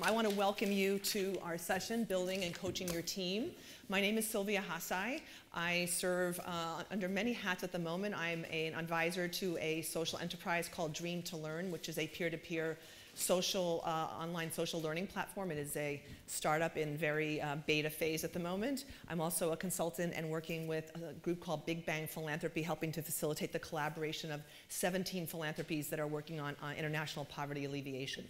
I want to welcome you to our session, Building and Coaching Your Team. My name is Sylvia Hacaj. I serve under many hats at the moment. I'm an advisor to a social enterprise called Dream to Learn, which is a peer-to-peer social, online social learning platform. It is a startup in very beta phase at the moment. I'm also a consultant and working with a group called Big Bang Philanthropy, helping to facilitate the collaboration of 17 philanthropies that are working on international poverty alleviation.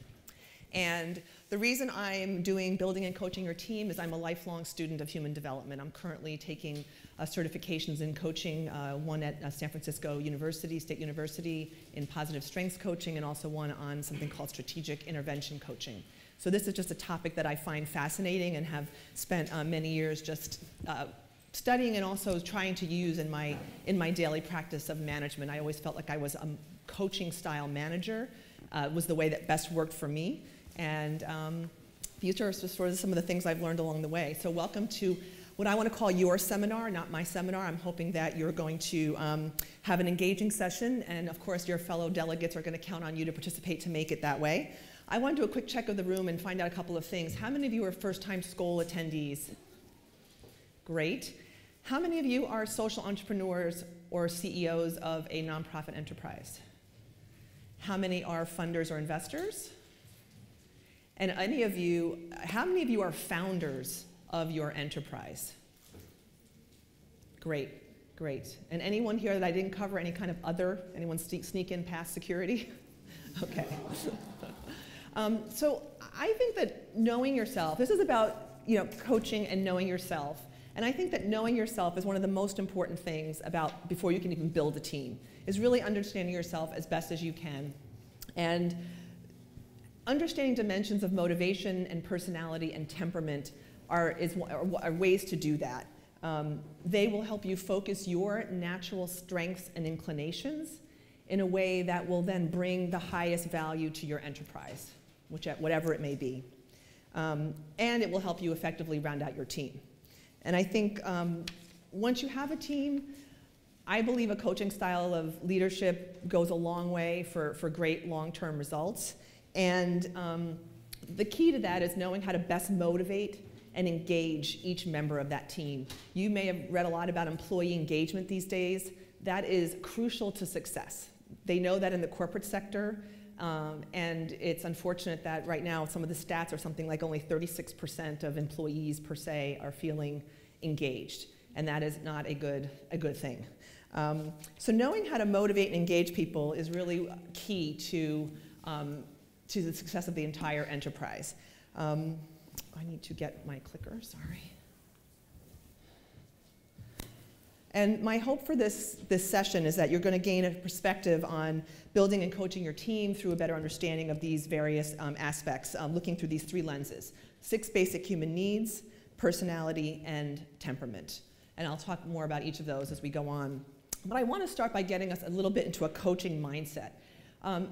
And the reason I'm doing Building and Coaching Your Team is I'm a lifelong student of human development. I'm currently taking certifications in coaching, one at San Francisco State University in positive strengths coaching, and also one on something called strategic intervention coaching. So this is just a topic that I find fascinating and have spent many years just studying and also trying to use in my daily practice of management. I always felt like I was a coaching style manager, was the way that best worked for me. And these are sort of some of the things I've learned along the way. So welcome to what I want to call your seminar, not my seminar. I'm hoping that you're going to have an engaging session, and of course your fellow delegates are going to count on you to participate to make it that way. I want to do a quick check of the room and find out a couple of things. How many of you are first-time Skoll attendees? Great. How many of you are social entrepreneurs or CEOs of a nonprofit enterprise? How many are funders or investors? And how many of you are founders of your enterprise? Great, great. And anyone here that I didn't cover, any kind of other? Anyone sneak in past security? Okay. So I think that knowing yourself, this is about coaching and knowing yourself. And I think that knowing yourself is one of the most important things about before you can even build a team, is really understanding yourself as best as you can. And understanding dimensions of motivation and personality and temperament are ways to do that. They will help you focus your natural strengths and inclinations in a way that will then bring the highest value to your enterprise, whatever it may be. And it will help you effectively round out your team. And I think once you have a team, I believe a coaching style of leadership goes a long way for great long-term results. And the key to that is knowing how to best motivate and engage each member of that team. You may have read a lot about employee engagement these days. That is crucial to success. They know that in the corporate sector, and it's unfortunate that right now some of the stats are something like only 36% of employees per se are feeling engaged, and that is not a good thing. So knowing how to motivate and engage people is really key to the success of the entire enterprise. I need to get my clicker, sorry. And my hope for this session is that you're going to gain a perspective on building and coaching your team through a better understanding of these various aspects, looking through these three lenses: 6 basic human needs, personality, and temperament. And I'll talk more about each of those as we go on. But I want to start by getting us a little bit into a coaching mindset.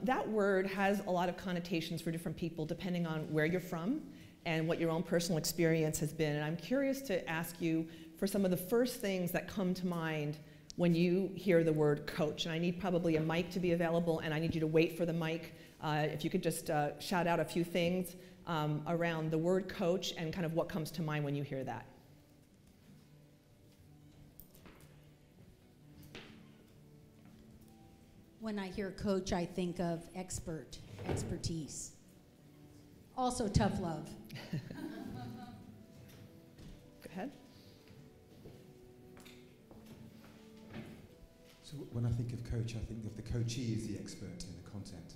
That word has a lot of connotations for different people depending on where you're from and what your own personal experience has been. And I'm curious to ask you for some of the first things that come to mind when you hear the word coach. And I need probably a mic to be available, and I need you to wait for the mic. If you could just shout out a few things around the word coach and kind of what comes to mind when you hear that. When I hear coach, I think of expertise. Also tough love. Go ahead. So when I think of coach, I think of the coachee as the expert in the content,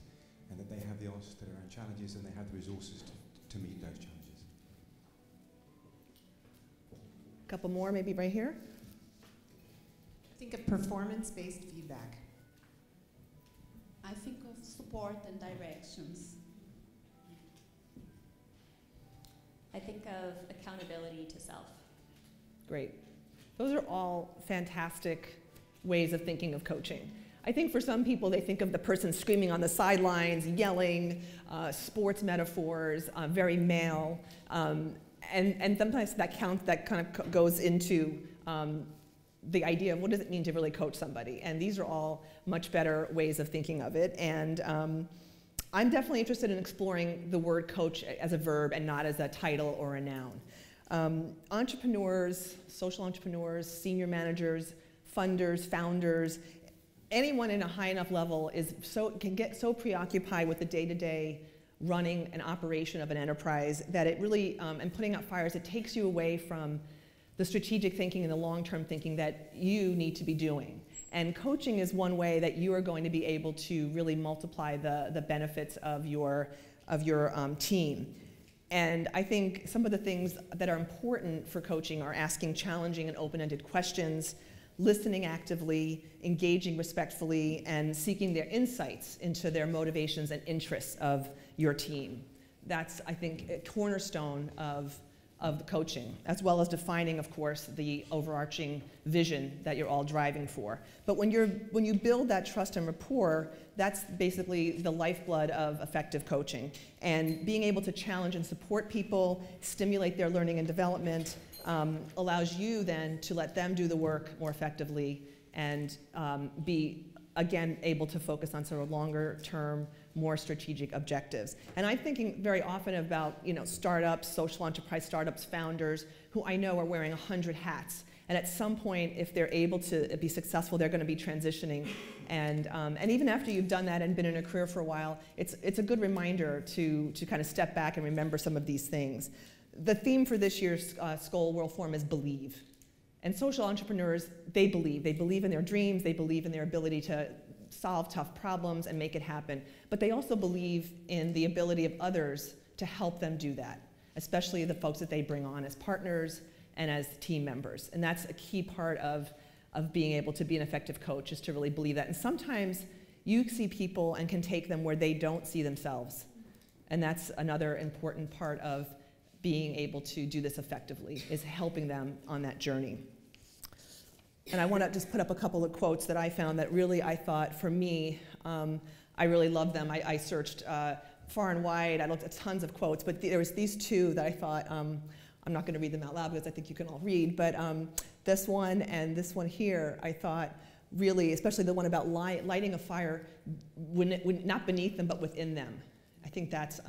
and that they have the answers to their own challenges and they have the resources to meet those challenges. A couple more, maybe right here. Think of performance-based feedback. I think of support and directions. I think of accountability to self. Great. Those are all fantastic ways of thinking of coaching. I think for some people, they think of the person screaming on the sidelines, yelling, sports metaphors, very male, and sometimes that kind of goes into the idea of what does it mean to really coach somebody. And these are all much better ways of thinking of it. And I'm definitely interested in exploring the word coach as a verb and not as a title or a noun. Entrepreneurs, social entrepreneurs, senior managers, funders, founders, anyone in a high enough level can get so preoccupied with the day-to-day running and operation of an enterprise that it really, and putting out fires, it takes you away from the strategic thinking and the long-term thinking that you need to be doing. And coaching is one way that you are going to be able to really multiply the benefits of your team. And I think some of the things that are important for coaching are asking challenging and open-ended questions, listening actively, engaging respectfully, and seeking their insights into their motivations and interests of your team. That's, I think, a cornerstone of the coaching, as well as defining, of course, the overarching vision that you're all driving for. But when you build that trust and rapport, that's basically the lifeblood of effective coaching. And being able to challenge and support people, stimulate their learning and development, allows you then to let them do the work more effectively and be, again, able to focus on sort of longer term, more strategic objectives. And I'm thinking very often about, startups, social enterprise startups, founders, who I know are wearing 100 hats. And at some point, if they're able to be successful, they're going to be transitioning. And even after you've done that and been in a career for a while, it's a good reminder to kind of step back and remember some of these things. The theme for this year's Skoll World Forum is believe. And social entrepreneurs, they believe. They believe in their dreams. They believe in their ability to solve tough problems and make it happen. But they also believe in the ability of others to help them do that, especially the folks that they bring on as partners and as team members. And that's a key part of being able to be an effective coach, is to really believe that. And sometimes you see people and can take them where they don't see themselves. And that's another important part of being able to do this effectively, is helping them on that journey. And I want to just put up a couple of quotes that I found that really, I thought, for me, I really loved them. I searched far and wide. I looked at tons of quotes, but there was these two that I thought, I'm not going to read them out loud because I think you can all read, but this one and this one here, I thought really, especially the one about lighting a fire, not beneath them, but within them. I think that's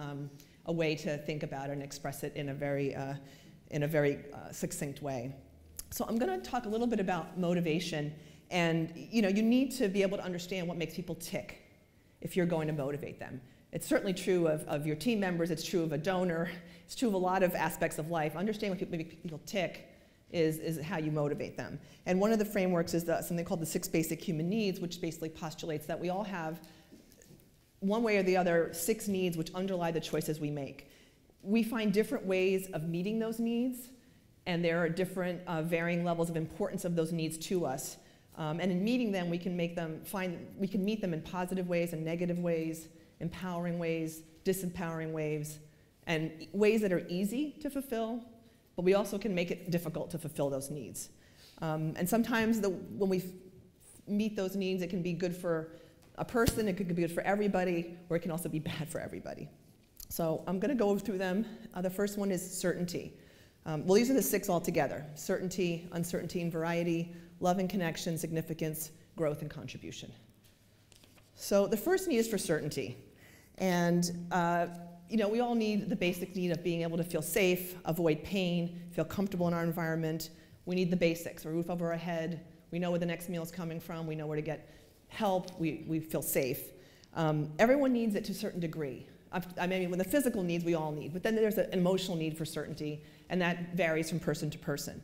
a way to think about it and express it in a very succinct way. So I'm going to talk a little bit about motivation, and you need to be able to understand what makes people tick if you're going to motivate them. It's certainly true of your team members, it's true of a donor, it's true of a lot of aspects of life. Understanding what makes people tick is how you motivate them. And one of the frameworks is something called the 6 basic human needs, which basically postulates that we all have, one way or the other, 6 needs which underlie the choices we make. We find different ways of meeting those needs, and there are different varying levels of importance of those needs to us. And in meeting them, we can meet them in positive ways and negative ways, empowering ways, disempowering ways, and ways that are easy to fulfill, but we also can make it difficult to fulfill those needs. And sometimes when we meet those needs, it can be good for a person, it could be good for everybody, or it can also be bad for everybody. So I'm going to go through them. The first one is certainty. Well, these are the 6 altogether: certainty, uncertainty and variety, love and connection, significance, growth and contribution. So the first need is for certainty. And we all need the basic need of being able to feel safe, avoid pain, feel comfortable in our environment. We need the basics: a roof over our head, we know where the next meal is coming from, we know where to get help, we feel safe. Everyone needs it to a certain degree. I mean, when the physical needs we all need, but then there's an emotional need for certainty, and that varies from person to person.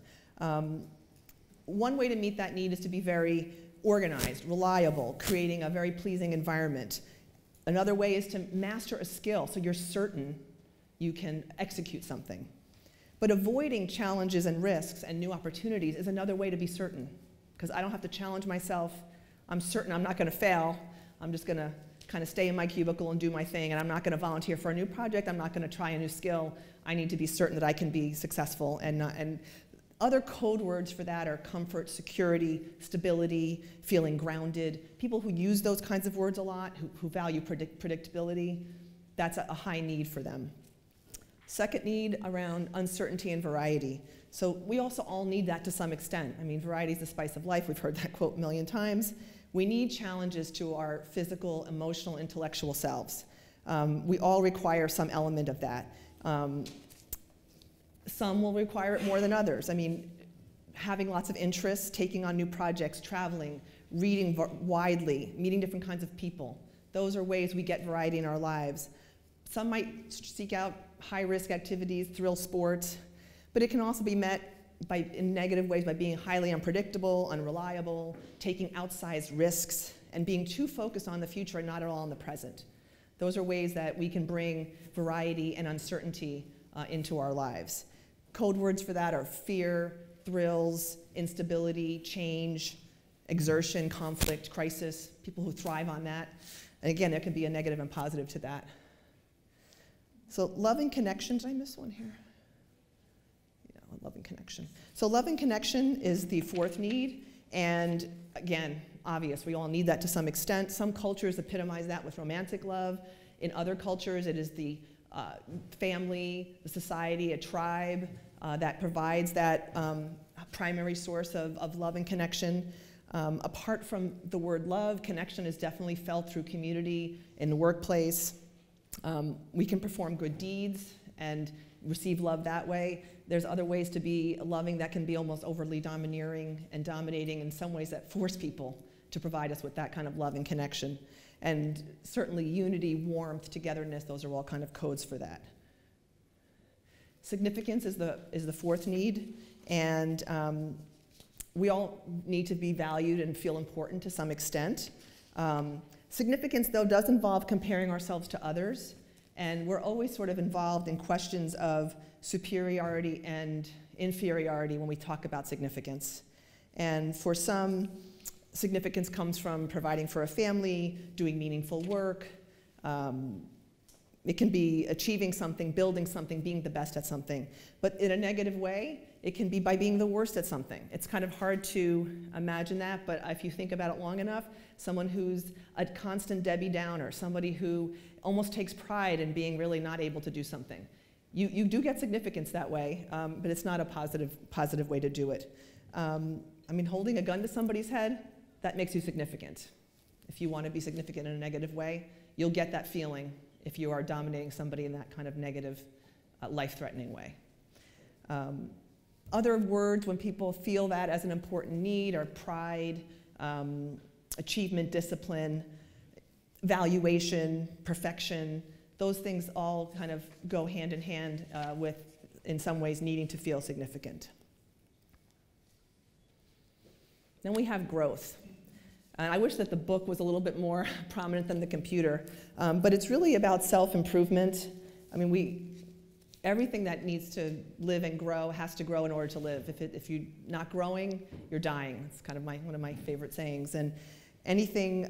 One way to meet that need is to be very organized, reliable, creating a very pleasing environment. Another way is to master a skill, so you're certain you can execute something. But avoiding challenges and risks and new opportunities is another way to be certain, because I don't have to challenge myself. I'm certain I'm not going to fail. I'm just going to kind of stay in my cubicle and do my thing, and I'm not going to volunteer for a new project. I'm not going to try a new skill. I need to be certain that I can be successful. And other code words for that are comfort, security, stability, feeling grounded. People who use those kinds of words a lot, who value predictability, that's a high need for them. Second need around uncertainty and variety. So we also all need that to some extent. I mean, variety is the spice of life. We've heard that quote a million times. We need challenges to our physical, emotional, intellectual selves. We all require some element of that. Some will require it more than others. I mean, having lots of interests, taking on new projects, traveling, reading widely, meeting different kinds of people. Those are ways we get variety in our lives. Some might seek out high-risk activities, thrill sports, but it can also be met in negative ways by being highly unpredictable, unreliable, taking outsized risks, and being too focused on the future and not at all on the present. Those are ways that we can bring variety and uncertainty into our lives. Code words for that are fear, thrills, instability, change, exertion, conflict, crisis, people who thrive on that. And again, there can be a negative and positive to that. So love and connection, did I miss one here? Yeah, love and connection. So love and connection is the fourth need, and again, obvious, we all need that to some extent. Some cultures epitomize that with romantic love. In other cultures, it is the family, the society, a tribe that provides that primary source of love and connection. Apart from the word love, connection is definitely felt through community in the workplace. We can perform good deeds and receive love that way. There's other ways to be loving that can be almost overly domineering and dominating in some ways that force people to provide us with that kind of love and connection. And certainly unity, warmth, togetherness, those are all kind of codes for that. Significance is the fourth need, and we all need to be valued and feel important to some extent. Significance, though, does involve comparing ourselves to others, and we're always sort of involved in questions of superiority and inferiority when we talk about significance. And for some, significance comes from providing for a family, doing meaningful work. It can be achieving something, building something, being the best at something. But in a negative way, it can be by being the worst at something. It's kind of hard to imagine that, but if you think about it long enough, someone who's a constant Debbie Downer, somebody who almost takes pride in being really not able to do something. You do get significance that way, but it's not a positive way to do it. I mean, holding a gun to somebody's head, that makes you significant. If you want to be significant in a negative way, you'll get that feeling if you are dominating somebody in that kind of negative, life-threatening way. Other words when people feel that as an important need are pride, achievement, discipline, valuation, perfection. Those things all kind of go hand in hand with, in some ways, needing to feel significant. Then we have growth. And I wish that the book was a little bit more prominent than the computer, but it's really about self-improvement. I mean, everything that needs to live and grow has to grow in order to live. If you're not growing, you're dying. It's kind of one of my favorite sayings. And anything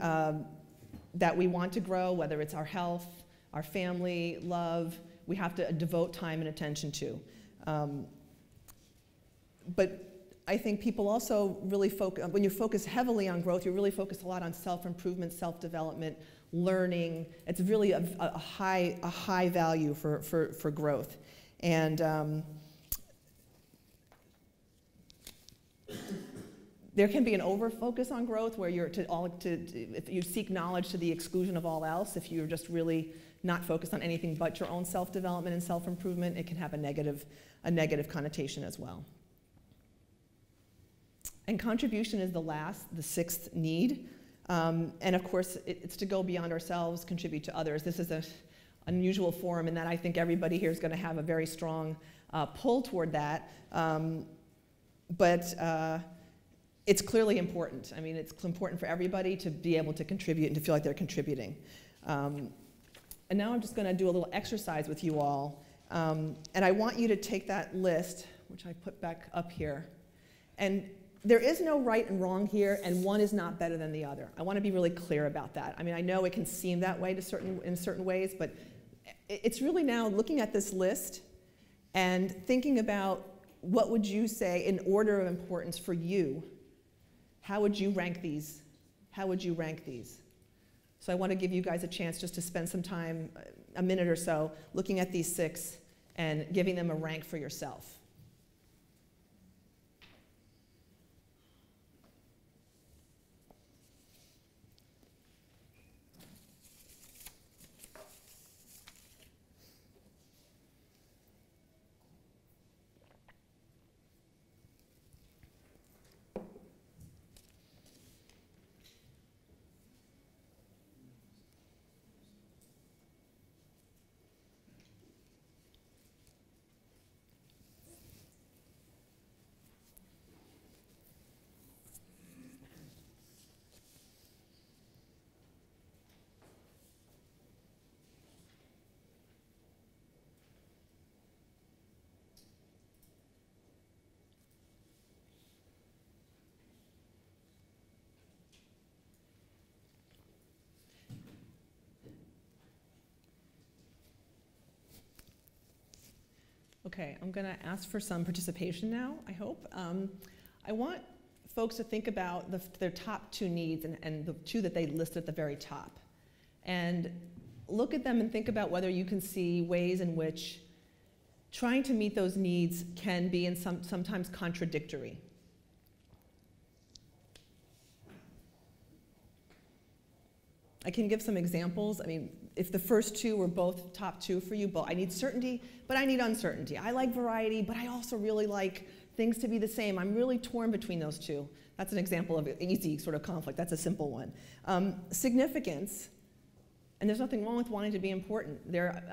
that we want to grow, whether it's our health, our family, love, we have to devote time and attention to. But I think people also really focus, when you focus heavily on growth, you really focus a lot on self-improvement, self-development, learning. It's really a high value for growth. And there can be an over-focus on growth where if you seek knowledge to the exclusion of all else, if you're just really not focused on anything but your own self-development and self-improvement, it can have a negative connotation as well. And contribution is the sixth need. And of course, it's to go beyond ourselves, contribute to others. This is an unusual forum in that I think everybody here is going to have a very strong pull toward that. But it's clearly important. I mean, it's important for everybody to be able to contribute and to feel like they're contributing. And now I'm just going to do a little exercise with you all. And I want you to take that list, which I put back up here, and there is no right and wrong here, and one is not better than the other. I want to be really clear about that. I mean, I know it can seem that way in certain ways, but it's really now looking at this list and thinking about what would you say in order of importance for you. How would you rank these? How would you rank these? So I want to give you guys a chance just to spend some time, a minute or so, looking at these six and giving them a rank for yourself. Okay, I'm going to ask for some participation now, I hope. I want folks to think about their top 2 needs and the 2 that they list at the very top. And look at them and think about whether you can see ways in which trying to meet those needs can be sometimes contradictory. I can give some examples. I mean, if the first 2 were both top 2 for you, I need certainty, but I need uncertainty. I like variety, but I also really like things to be the same. I'm really torn between those 2. That's an example of an easy sort of conflict. That's a simple one. Significance, and there's nothing wrong with wanting to be important.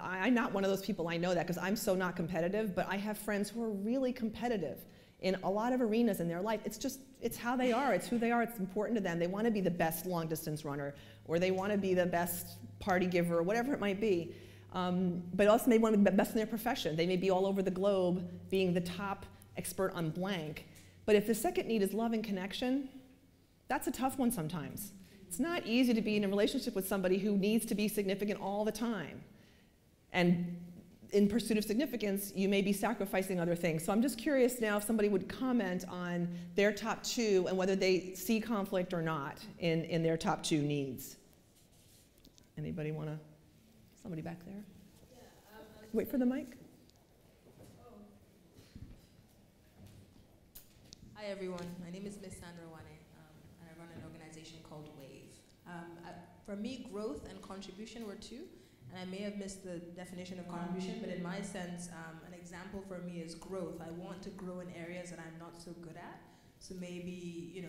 I'm not one of those people, I know that, because I'm so not competitive, but I have friends who are really competitive in a lot of arenas in their life. It's how they are, it's who they are, it's important to them. They want to be the best long distance runner, or they want to be the best party giver, or whatever it might be. But also they want to be the best in their profession. They may be all over the globe being the top expert on blank. But if the second need is love and connection, that's a tough one sometimes. It's not easy to be in a relationship with somebody who needs to be significant all the time. And in pursuit of significance, you may be sacrificing other things. So I'm just curious now if somebody would comment on their top 2 and whether they see conflict or not in their top 2 needs. Anybody want to? Somebody back there? Yeah, wait for the mic. Hi everyone, my name is Ms. Sandra Wane, and I run an organization called WAVE. For me, growth and contribution were 2, and I may have missed the definition of contribution, but in my sense, an example for me is growth. I want to grow in areas that I'm not so good at, so maybe,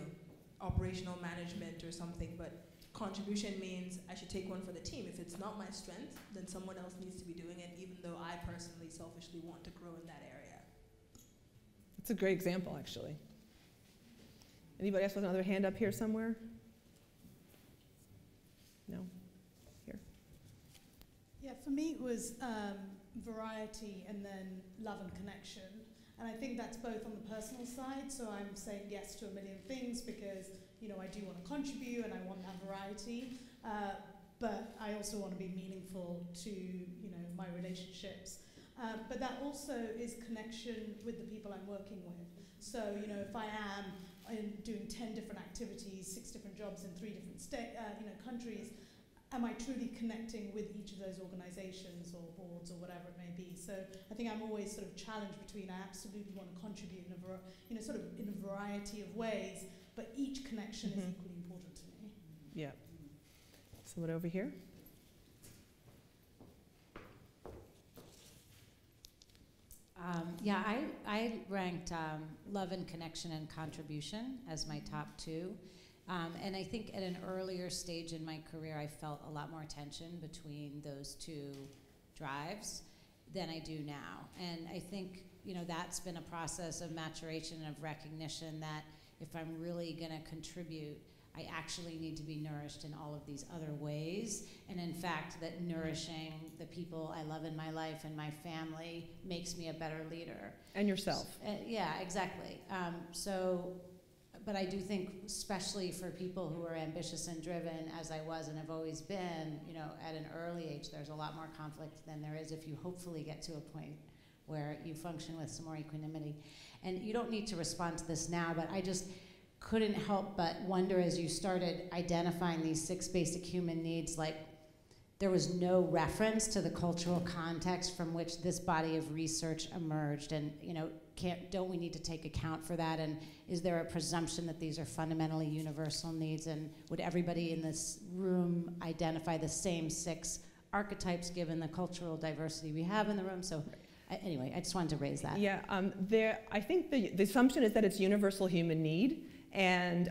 operational management or something, but contribution means I should take one for the team. If it's not my strength, then someone else needs to be doing it, even though I personally, selfishly want to grow in that area. That's a great example, actually. Anybody else with another hand up here somewhere? No? Here. Yeah, for me it was variety and then love and connection. And I think that's both on the personal side, so I'm saying yes to a million things because, I do want to contribute and I want that variety, but I also want to be meaningful to, my relationships. But that also is connection with the people I'm working with. So, if I am doing 10 different activities, 6 different jobs in 3 different countries, am I truly connecting with each of those organizations or boards or whatever it may be? So I think I'm always sort of challenged between I absolutely want to contribute in a variety of ways, but each connection is equally important to me. Yeah. Someone over here? I ranked love and connection and contribution as my top 2. And I think at an earlier stage in my career, I felt a lot more tension between those 2 drives than I do now. And I think, that's been a process of maturation and of recognition that if I'm really going to contribute, I actually need to be nourished in all of these other ways. And in fact, that nourishing the people I love in my life and my family makes me a better leader. And yourself. Yeah, exactly. But I do think, especially for people who are ambitious and driven, as I was and have always been, at an early age, there's a lot more conflict than there is if you hopefully get to a point where you function with some more equanimity. And you don't need to respond to this now, but I just couldn't help but wonder as you started identifying these 6 basic human needs, like there was no reference to the cultural context from which this body of research emerged, and don't we need to take account for that? And is there a presumption that these are fundamentally universal needs? And would everybody in this room identify the same 6 archetypes given the cultural diversity we have in the room? So anyway, I just wanted to raise that. Yeah, I think the assumption is that it's universal human need, and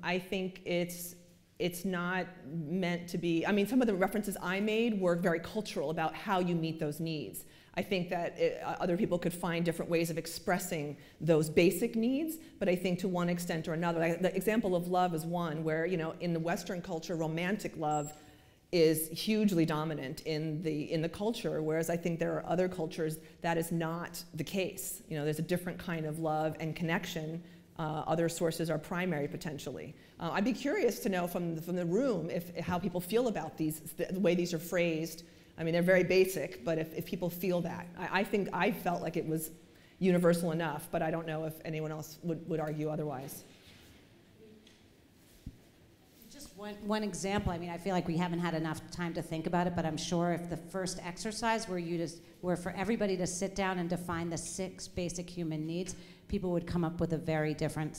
I think it's not meant to be, some of the references I made were very cultural about how you meet those needs. I think that other people could find different ways of expressing those basic needs, but I think to one extent or another, the example of love is one where, in the Western culture, romantic love is hugely dominant in the culture, whereas I think there are other cultures that is not the case. There's a different kind of love and connection. Other sources are primary potentially. I'd be curious to know from the room how people feel about the way these are phrased I mean, they're very basic, but if people feel that, I think I felt like it was universal enough, but I don't know if anyone else would argue otherwise. Just one example. I mean, I feel like we haven't had enough time to think about it, but I'm sure if the first exercise were for everybody to sit down and define the 6 basic human needs, people would come up with a very different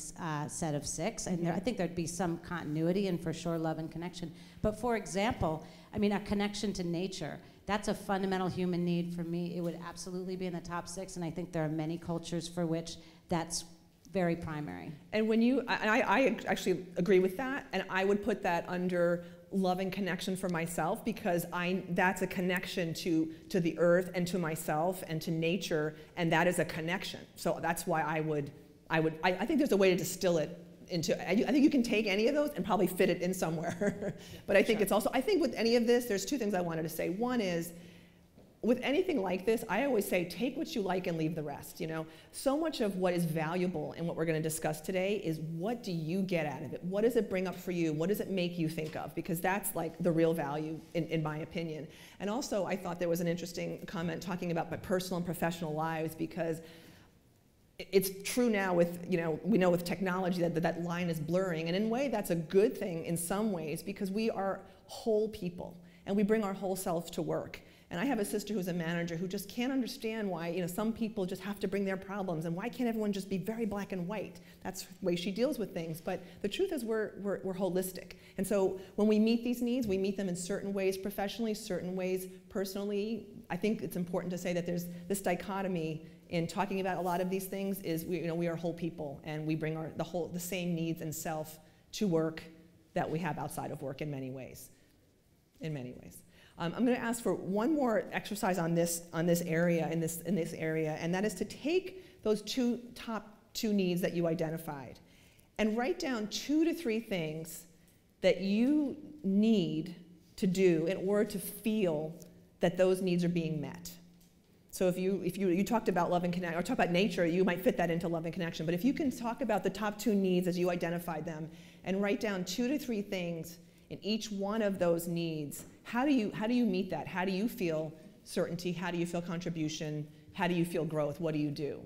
set of 6. And I think there'd be some continuity and for sure love and connection. But for example, I mean, a connection to nature, that's a fundamental human need for me. It would absolutely be in the top 6, and I think there are many cultures for which that's very primary. And when I actually agree with that, and I would put that under love and connection for myself, because that's a connection to the earth and to myself and to nature, and that is a connection. So that's why I think there's a way to distill it into, I think you can take any of those and probably fit it in somewhere. But I think it's also, I think with any of this, there's 2 things I wanted to say. One is, with anything like this, I always say, take what you like and leave the rest, you know? So much of what is valuable in what we're gonna discuss today is, what do you get out of it? What does it bring up for you? What does it make you think of? Because that's like the real value, in my opinion. And also, I thought there was an interesting comment talking about my personal and professional lives, because it's true now with, you know, we know with technology that line is blurring, and in a way that's a good thing in some ways, because we are whole people, and we bring our whole selves to work. And I have a sister who's a manager who just can't understand why, you know, some people just have to bring their problems, and why can't everyone just be very black and white? That's the way she deals with things. But the truth is we're holistic. And so when we meet these needs, we meet them in certain ways professionally, certain ways personally. I think it's important to say that there's this dichotomy in talking about a lot of these things is, we are whole people, and we bring the same needs and self to work that we have outside of work in many ways. In many ways. I'm going to ask for one more exercise on this area, in this area, and that is to take those top two needs that you identified and write down 2 to 3 things that you need to do in order to feel that those needs are being met. So if you talked about love and connection, or talk about nature, you might fit that into love and connection. But if you can talk about the top 2 needs as you identified them and write down 2 to 3 things in each one of those needs, how do you meet that? How do you feel certainty? How do you feel contribution? How do you feel growth? What do you do?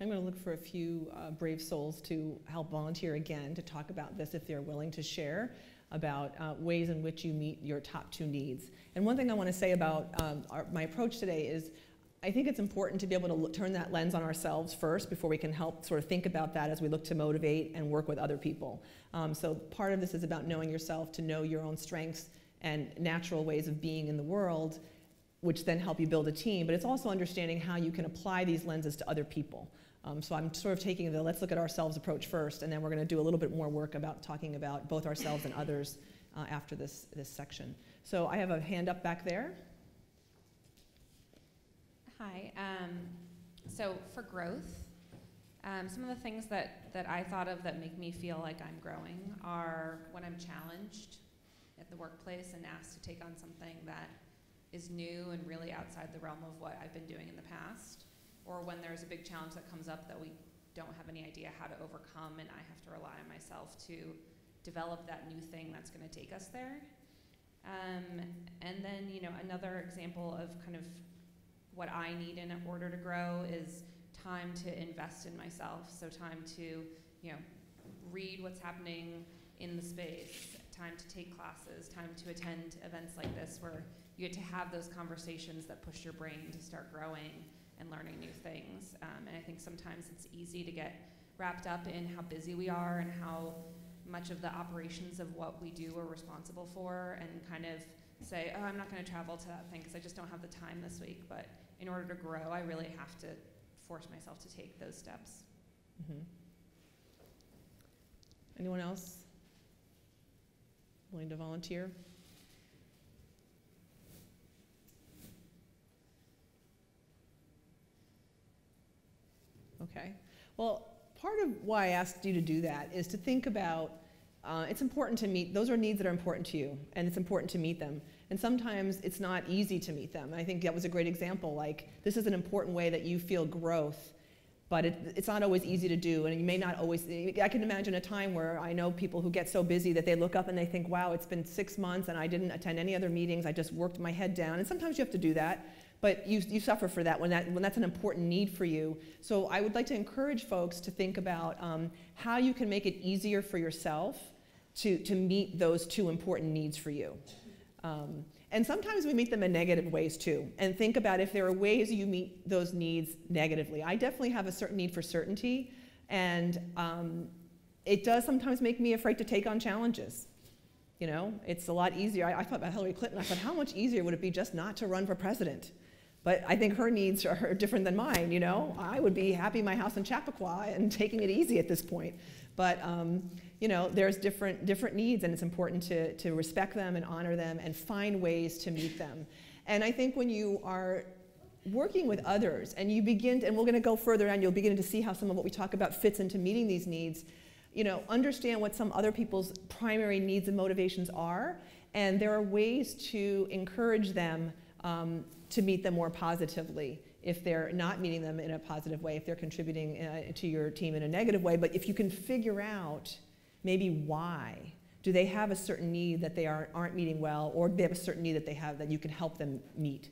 I'm going to look for a few brave souls to help volunteer again to talk about this if they're willing to share about ways in which you meet your top 2 needs. And one thing I want to say about my approach today is, I think it's important to be able to turn that lens on ourselves first before we can help sort of think about that as we look to motivate and work with other people. So part of this is about knowing yourself, to know your own strengths and natural ways of being in the world, which then help you build a team. But it's also understanding how you can apply these lenses to other people. So I'm sort of taking the let's look at ourselves approach first, and then we're going to do a little bit more work about talking about both ourselves and others after this section. So I have a hand up back there. Hi. So for growth, some of the things that I thought of that make me feel like I'm growing are when I'm challenged at the workplace and asked to take on something that is new and really outside the realm of what I've been doing in the past, or when there's a big challenge that comes up that we don't have any idea how to overcome, and I have to rely on myself to develop that new thing that's going to take us there. And then, another example of kind of what I need in order to grow is time to invest in myself. So time to, read what's happening in the space, time to take classes, time to attend events like this where you get to have those conversations that push your brain to start growing and learning new things. And I think sometimes it's easy to get wrapped up in how busy we are and how much of the operations of what we do we're responsible for, and kind of say, oh, I'm not going to travel to that thing because I just don't have the time this week. But in order to grow, I really have to force myself to take those steps. Mm-hmm. Anyone else willing to volunteer? Okay. Well, part of why I asked you to do that is to think about, it's important to meet, those are needs that are important to you, and it's important to meet them. And sometimes it's not easy to meet them. I think that was a great example, like this is an important way that you feel growth, but it's not always easy to do, and you may not always, I can imagine a time where I know people who get so busy that they look up and they think, wow, it's been 6 months and I didn't attend any other meetings, I just worked my head down, and sometimes you have to do that. But you suffer for that when that's an important need for you. So I would like to encourage folks to think about how you can make it easier for yourself to meet those two important needs for you. And sometimes we meet them in negative ways too. And think about if there are ways you meet those needs negatively. I definitely have a certain need for certainty, and it does sometimes make me afraid to take on challenges. It's a lot easier. I thought about Hillary Clinton. I thought, how much easier would it be just not to run for president? But I think her needs are different than mine, I would be happy in my house in Chappaqua and taking it easy at this point. But, there's different needs, and it's important to respect them and honor them and find ways to meet them. And I think when you are working with others and you begin, and we're going to go further on, you'll begin to see how some of what we talk about fits into meeting these needs. Understand what some other people's primary needs and motivations are, and there are ways to encourage them to meet them more positively if they're not meeting them in a positive way, if they're contributing to your team in a negative way. But if you can figure out maybe why, do they have a certain need that they aren't meeting well, or do they have a certain need that they have that you can help them meet,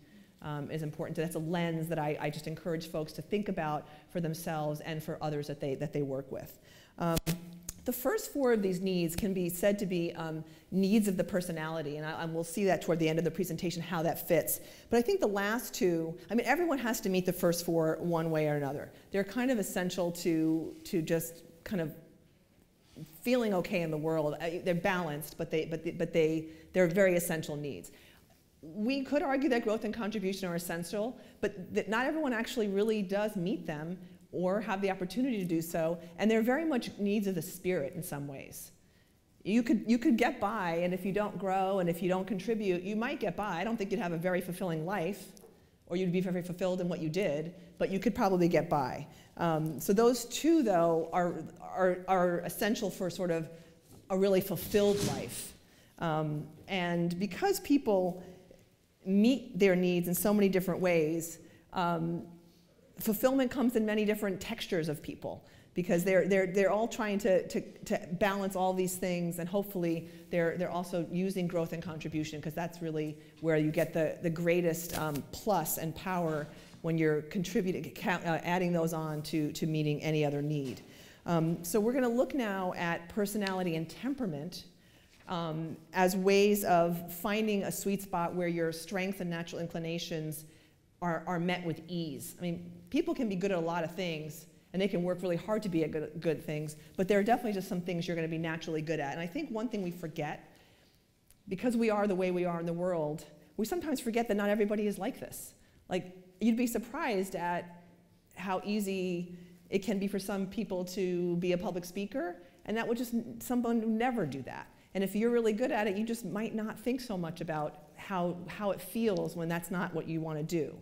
is important. So that's a lens that I just encourage folks to think about for themselves and for others that they work with. The first 4 of these needs can be said to be needs of the personality, and we'll see that toward the end of the presentation, how that fits. But I think the last 2, everyone has to meet the first 4 one way or another. They're kind of essential to just kind of feeling okay in the world. They're balanced, but they're very essential needs. We could argue that growth and contribution are essential, but that not everyone actually really does meet them or have the opportunity to do so, and they're very much needs of the spirit in some ways. You could get by, and if you don't grow and if you don't contribute, you might get by. I don't think you'd have a very fulfilling life, or you'd be very fulfilled in what you did, but you could probably get by. So those 2, though, are essential for sort of a really fulfilled life. And because people meet their needs in so many different ways, fulfillment comes in many different textures of people, because they're all trying to balance all these things, and hopefully they're also using growth and contribution, because that's really where you get the greatest plus and power when you're contributing, adding those on to meeting any other need. So we're going to look now at personality and temperament as ways of finding a sweet spot where your strengths and natural inclinations are met with ease. People can be good at a lot of things, and they can work really hard to be at good things, but there are definitely just some things you're going to be naturally good at. And I think one thing we forget, because we are the way we are in the world, we sometimes forget that not everybody is like this. Like, you'd be surprised at how easy It can be for some people to be a public speaker, and that would just, someone would never do that. And if you're really good at it, you just might not think so much about how it feels when that's not what you want to do.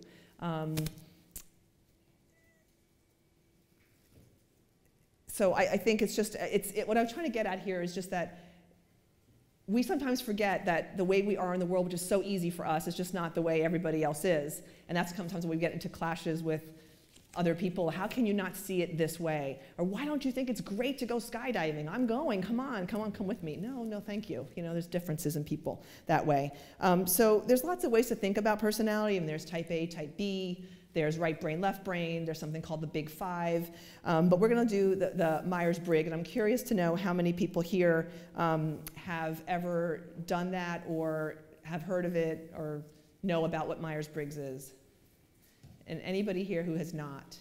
So I think it's just, what I'm trying to get at here is just that we sometimes forget that the way we are in the world, which is so easy for us, is just not the way everybody else is. And that's sometimes when we get into clashes with other people. How can you not see it this way? Or why don't you think it's great to go skydiving? I'm going, come on, come with me. No, thank you. You know, there's differences in people that way. So there's lots of ways to think about personality, and there's type A, type B, there's right brain, left brain, there's something called the Big Five. But we're gonna do the Myers-Briggs, and I'm curious to know how many people here have ever done that or have heard of it or know about what Myers-Briggs is. And anybody here who has not?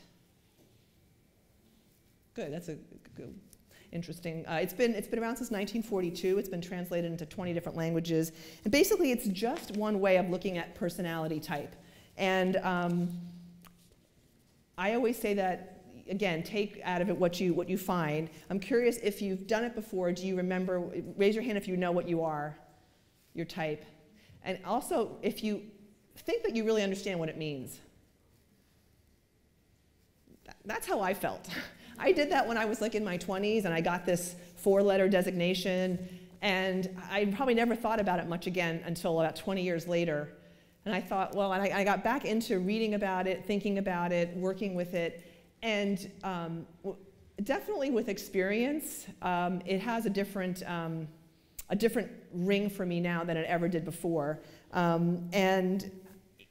Good, that's a good, interesting. It's been around since 1942. It's been translated into 20 different languages. And basically, it's just one way of looking at personality type. And I always say that, again, take out of it what you find. I'm curious if you've done it before. Do you remember? Raise your hand if you know what you are, your type. And also, if you think that you really understand what it means. That's how I felt. I did that when I was like in my 20s, and I got this 4-letter designation, and I probably never thought about it much again until about 20 years later. And I thought, well, and I got back into reading about it, thinking about it, working with it, and definitely with experience, it has a different ring for me now than it ever did before. And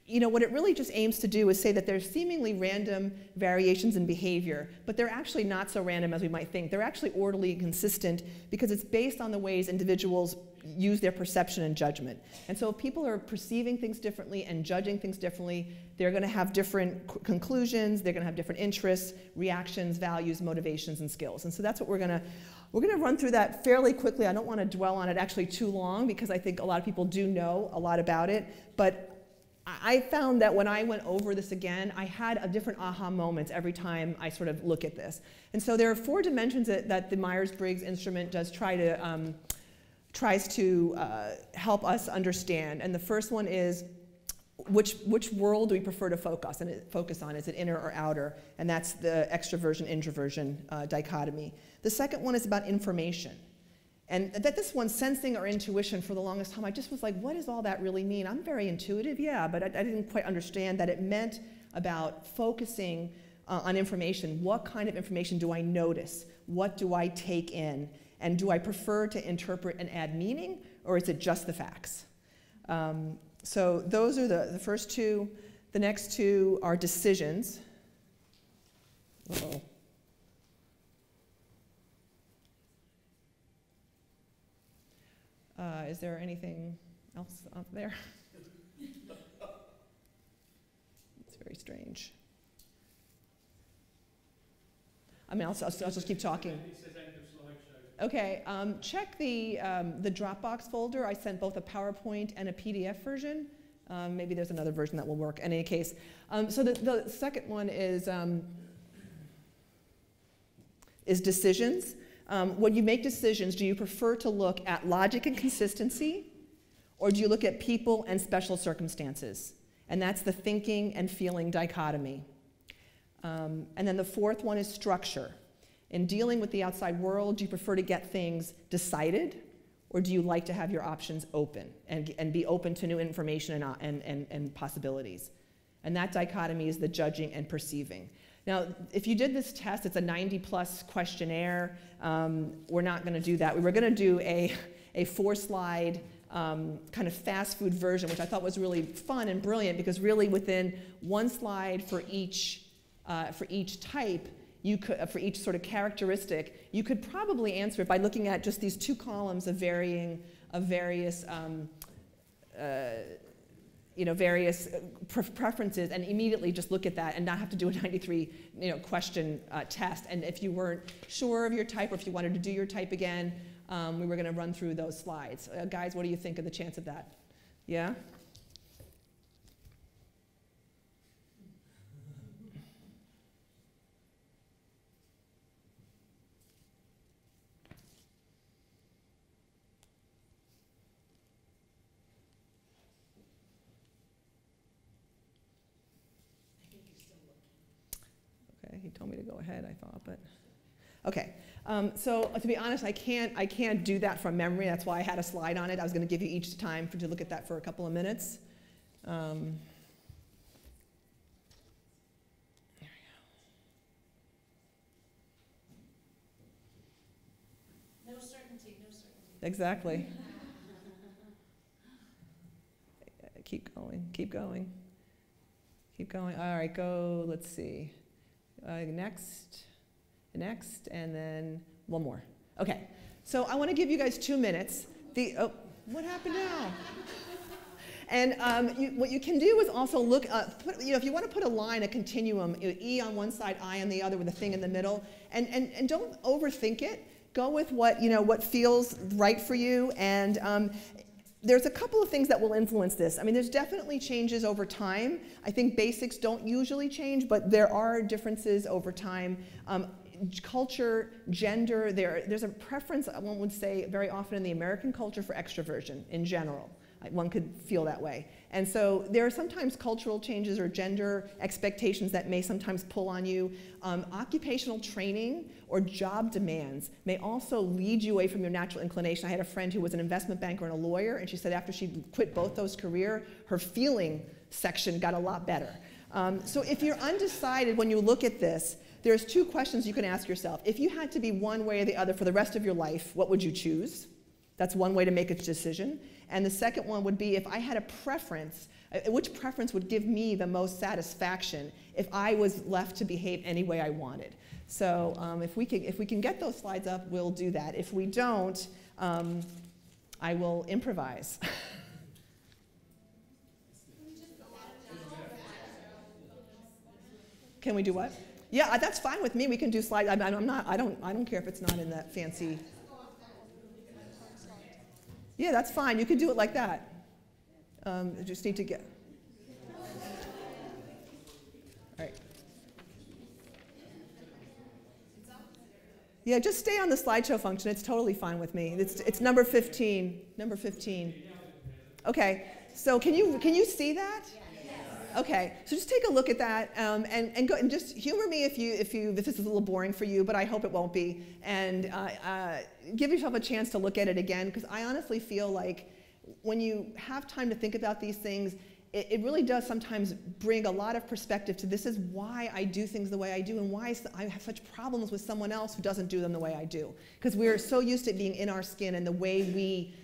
you know, what it really just aims to do is say that there's seemingly random variations in behavior, but they're actually not so random as we might think. They're actually orderly and consistent because it's based on the ways individuals use their perception and judgment. And so if people are perceiving things differently and judging things differently, they're going to have different conclusions, they're going to have different interests, reactions, values, motivations, and skills. And so that's what we're going to run through that fairly quickly. I don't want to dwell on it actually too long because I think a lot of people do know a lot about it, but I found that when I went over this again, I had a different aha moments every time I sort of look at this. And so there are 4 dimensions that the Myers-Briggs instrument does tries to help us understand. And the first one is which world do we prefer to focus on? Is it inner or outer? And that's the extroversion-introversion dichotomy. The second one is about information. And that this one, sensing or intuition, for the longest time, I just was like, what does all that really mean? I'm very intuitive, yeah, but I didn't quite understand that it meant about focusing on information. What kind of information do I notice? What do I take in? And do I prefer to interpret and add meaning, or is it just the facts? So those are the first 2. The next 2 are decisions. Uh-oh. Is there anything else up there? It's very strange. I mean, I'll just keep talking. Okay, check the Dropbox folder. I sent both a PowerPoint and a PDF version. Maybe there's another version that will work. In any case, so the second one is decisions. When you make decisions, do you prefer to look at logic and consistency, or do you look at people and special circumstances? And that's the thinking and feeling dichotomy. And then the 4th one is structure. In dealing with the outside world, do you prefer to get things decided, or do you like to have your options open and be open to new information and possibilities? And that dichotomy is the judging and perceiving. Now, if you did this test, it's a 90-plus questionnaire. We're not going to do that. We were going to do a 4-slide kind of fast food version, which I thought was really fun and brilliant because really within 1 slide for each type, you could, for each sort of characteristic, you could probably answer it by looking at just these 2 columns of various preferences, and immediately just look at that and not have to do a 93 question test. And if you weren't sure of your type, or if you wanted to do your type again, we were going to run through those slides. Guys, what do you think of the chance of that? Yeah? told me to go ahead, I thought, but. Okay, so to be honest, I can't do that from memory. That's why I had a slide on it. I was going to give you each time to look at that for a couple of minutes. There we go. No certainty, no certainty. Exactly. Keep going, keep going. Keep going. All right, go, let's see. Next, and then one more. Okay, so I want to give you guys 2 minutes. Oh, what happened now? And what you can do is also look, if you want to put a line, a continuum, E on one side, I on the other with a thing in the middle, and don't overthink it. Go with what feels right for you, and there's a couple of things that will influence this. I mean, there's definitely changes over time. I think basics don't usually change, but there are differences over time. Culture, gender, there's a preference, one would say, very often in the American culture for extroversion in general. One could feel that way. And so there are sometimes cultural changes or gender expectations that may sometimes pull on you. Occupational training or job demands may also lead you away from your natural inclination. I had a friend who was an investment banker and a lawyer, and she said after she quit both those careers, her feeling section got a lot better. So if you're undecided when you look at this, there's 2 questions you can ask yourself. If you had to be one way or the other for the rest of your life, what would you choose? That's one way to make a decision. And the second one would be if I had a preference, which preference would give me the most satisfaction if I was left to behave any way I wanted? So if we can get those slides up, we'll do that. If we don't, I will improvise. Can we do what? Yeah, that's fine with me. We can do slides. I don't care if it's not in that fancy. Yeah, that's fine. You can do it like that. You just need to get. All right. Yeah, just stay on the slideshow function. It's totally fine with me. It's number 15. Number 15. Okay. So can you see that? Okay, so just take a look at that and go and just humor me if this is a little boring for you, but I hope it won't be. And give yourself a chance to look at it again, because I honestly feel like when you have time to think about these things, it really does sometimes bring a lot of perspective to this is why I do things the way I do and why I have such problems with someone else who doesn't do them the way I do. Because we're so used to being in our skin and the way we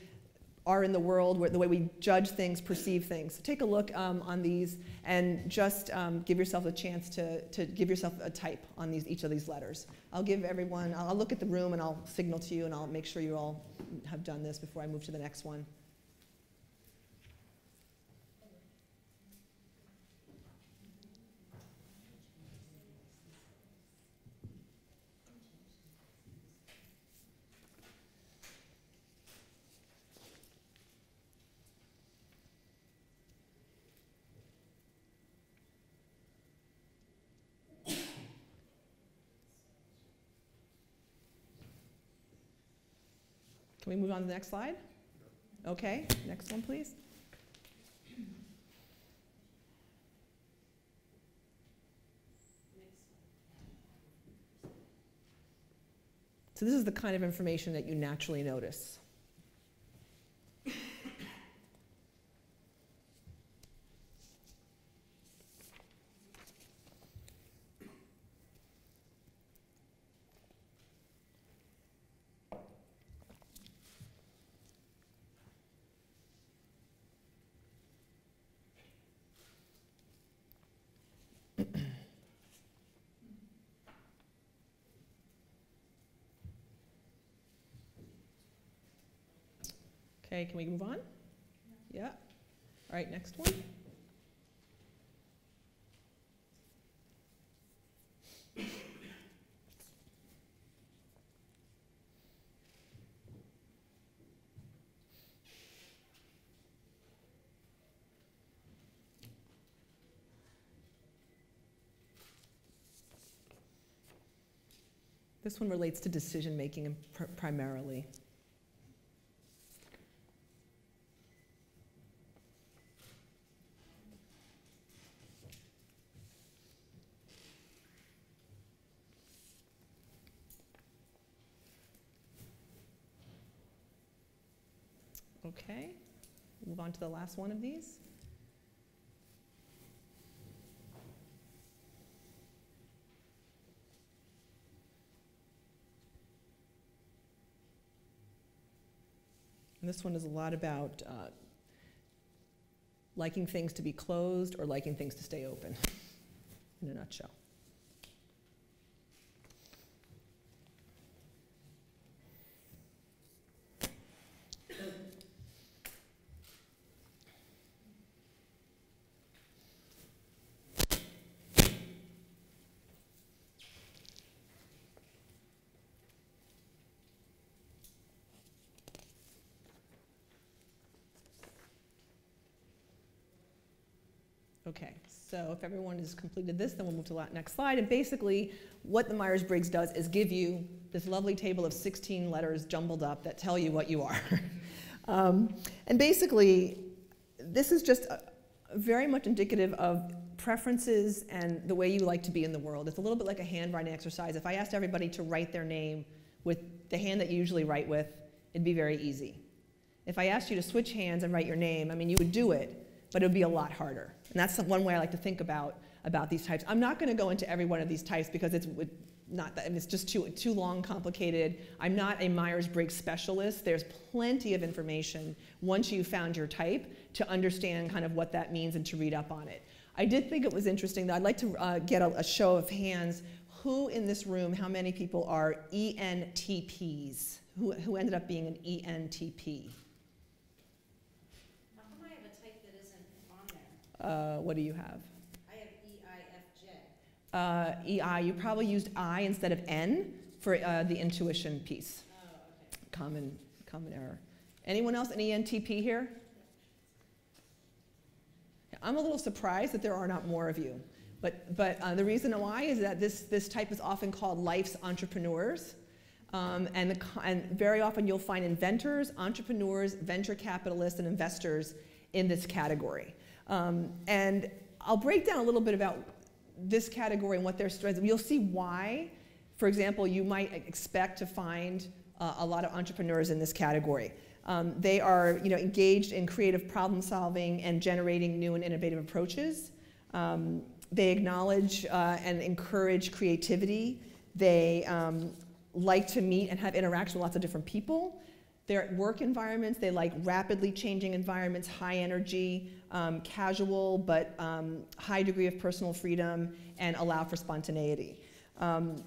are in the world, the way we judge things, perceive things. So take a look on these and just give yourself a chance to give yourself a type on each of these letters. I'll give everyone, I'll look at the room and I'll signal to you and I'll make sure you all have done this before I move to the next one. Can we move on to the next slide? Okay, next one, please. So this is the kind of information that you naturally notice. Okay, can we move on? Yeah. All right, next one. This one relates to decision making primarily. Okay, move on to the last one of these. And this one is a lot about liking things to be closed or liking things to stay open, in a nutshell. Okay, so if everyone has completed this, then we'll move to the next slide. And basically, what the Myers-Briggs does is give you this lovely table of 16 letters jumbled up that tell you what you are. And basically, this is just very much indicative of preferences and the way you like to be in the world. It's a little bit like a handwriting exercise. If I asked everybody to write their name with the hand that you usually write with, it'd be very easy. If I asked you to switch hands and write your name, I mean, you would do it, but it would be a lot harder. And that's one way I like to think about these types. I'm not going to go into every one of these types because it's just too long, complicated. I'm not a Myers-Briggs specialist. There's plenty of information once you've found your type to understand kind of what that means and to read up on it. I did think it was interesting, though. I'd like to get a show of hands. Who in this room, how many people are ENTPs? Who ended up being an ENTP? What do you have? I have EIFJ. EI, you probably used I instead of N for the intuition piece. Oh, okay. Common error. Anyone else an ENTP here? I'm a little surprised that there are not more of you. But the reason why is that this type is often called life's entrepreneurs. And very often you'll find inventors, entrepreneurs, venture capitalists, and investors in this category. And I'll break down a little bit about this category and what their strengths are. You'll see why, for example, you might expect to find a lot of entrepreneurs in this category. They are engaged in creative problem solving and generating new and innovative approaches. They acknowledge and encourage creativity. They like to meet and have interaction with lots of different people. Their work environments, they like rapidly changing environments, high energy, casual, but high degree of personal freedom, and allow for spontaneity.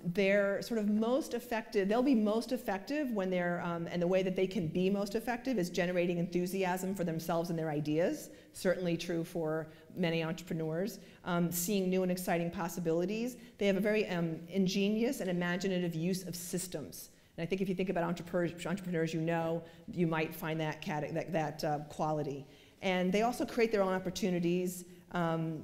They're sort of most effective, they'll be most effective when they're, and the way that they can be most effective is generating enthusiasm for themselves and their ideas. Certainly true for many entrepreneurs. Seeing new and exciting possibilities. They have a very ingenious and imaginative use of systems. And I think if you think about entrepreneurs, you might find that quality. And they also create their own opportunities,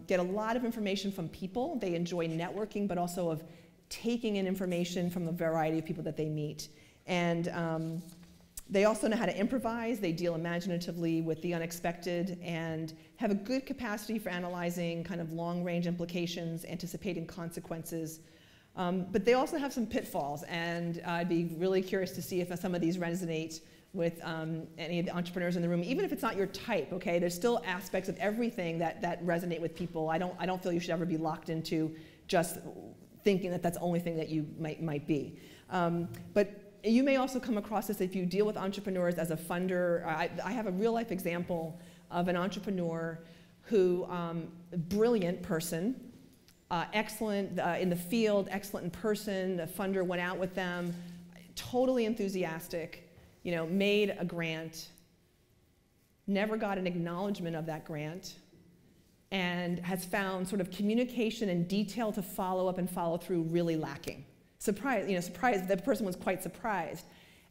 get a lot of information from people. They enjoy networking, but also of taking in information from a variety of people that they meet. And they also know how to improvise. They deal imaginatively with the unexpected and have a good capacity for analyzing kind of long-range implications, anticipating consequences. But they also have some pitfalls, and I'd be really curious to see if some of these resonate with any of the entrepreneurs in the room, even if it's not your type, okay? There's still aspects of everything that resonate with people. I don't feel you should ever be locked into just thinking that that's the only thing that you might be. But you may also come across this if you deal with entrepreneurs as a funder. I have a real-life example of an entrepreneur who, brilliant person, excellent in the field, excellent in person. The funder went out with them, totally enthusiastic, made a grant, never got an acknowledgement of that grant, and has found sort of communication and detail to follow up and follow through really lacking. Surprised, the person was quite surprised.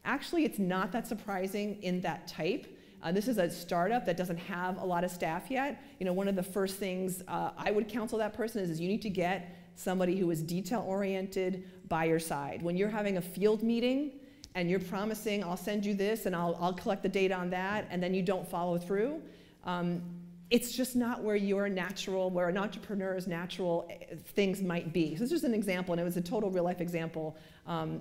Actually, it's not that surprising in that type. This is a startup that doesn't have a lot of staff yet. One of the first things I would counsel that person is you need to get somebody who is detail-oriented by your side. When you're having a field meeting and you're promising, I'll send you this and I'll collect the data on that, and then you don't follow through, it's just not where your natural, where an entrepreneur's natural things might be. So this is an example, and it was a total real life example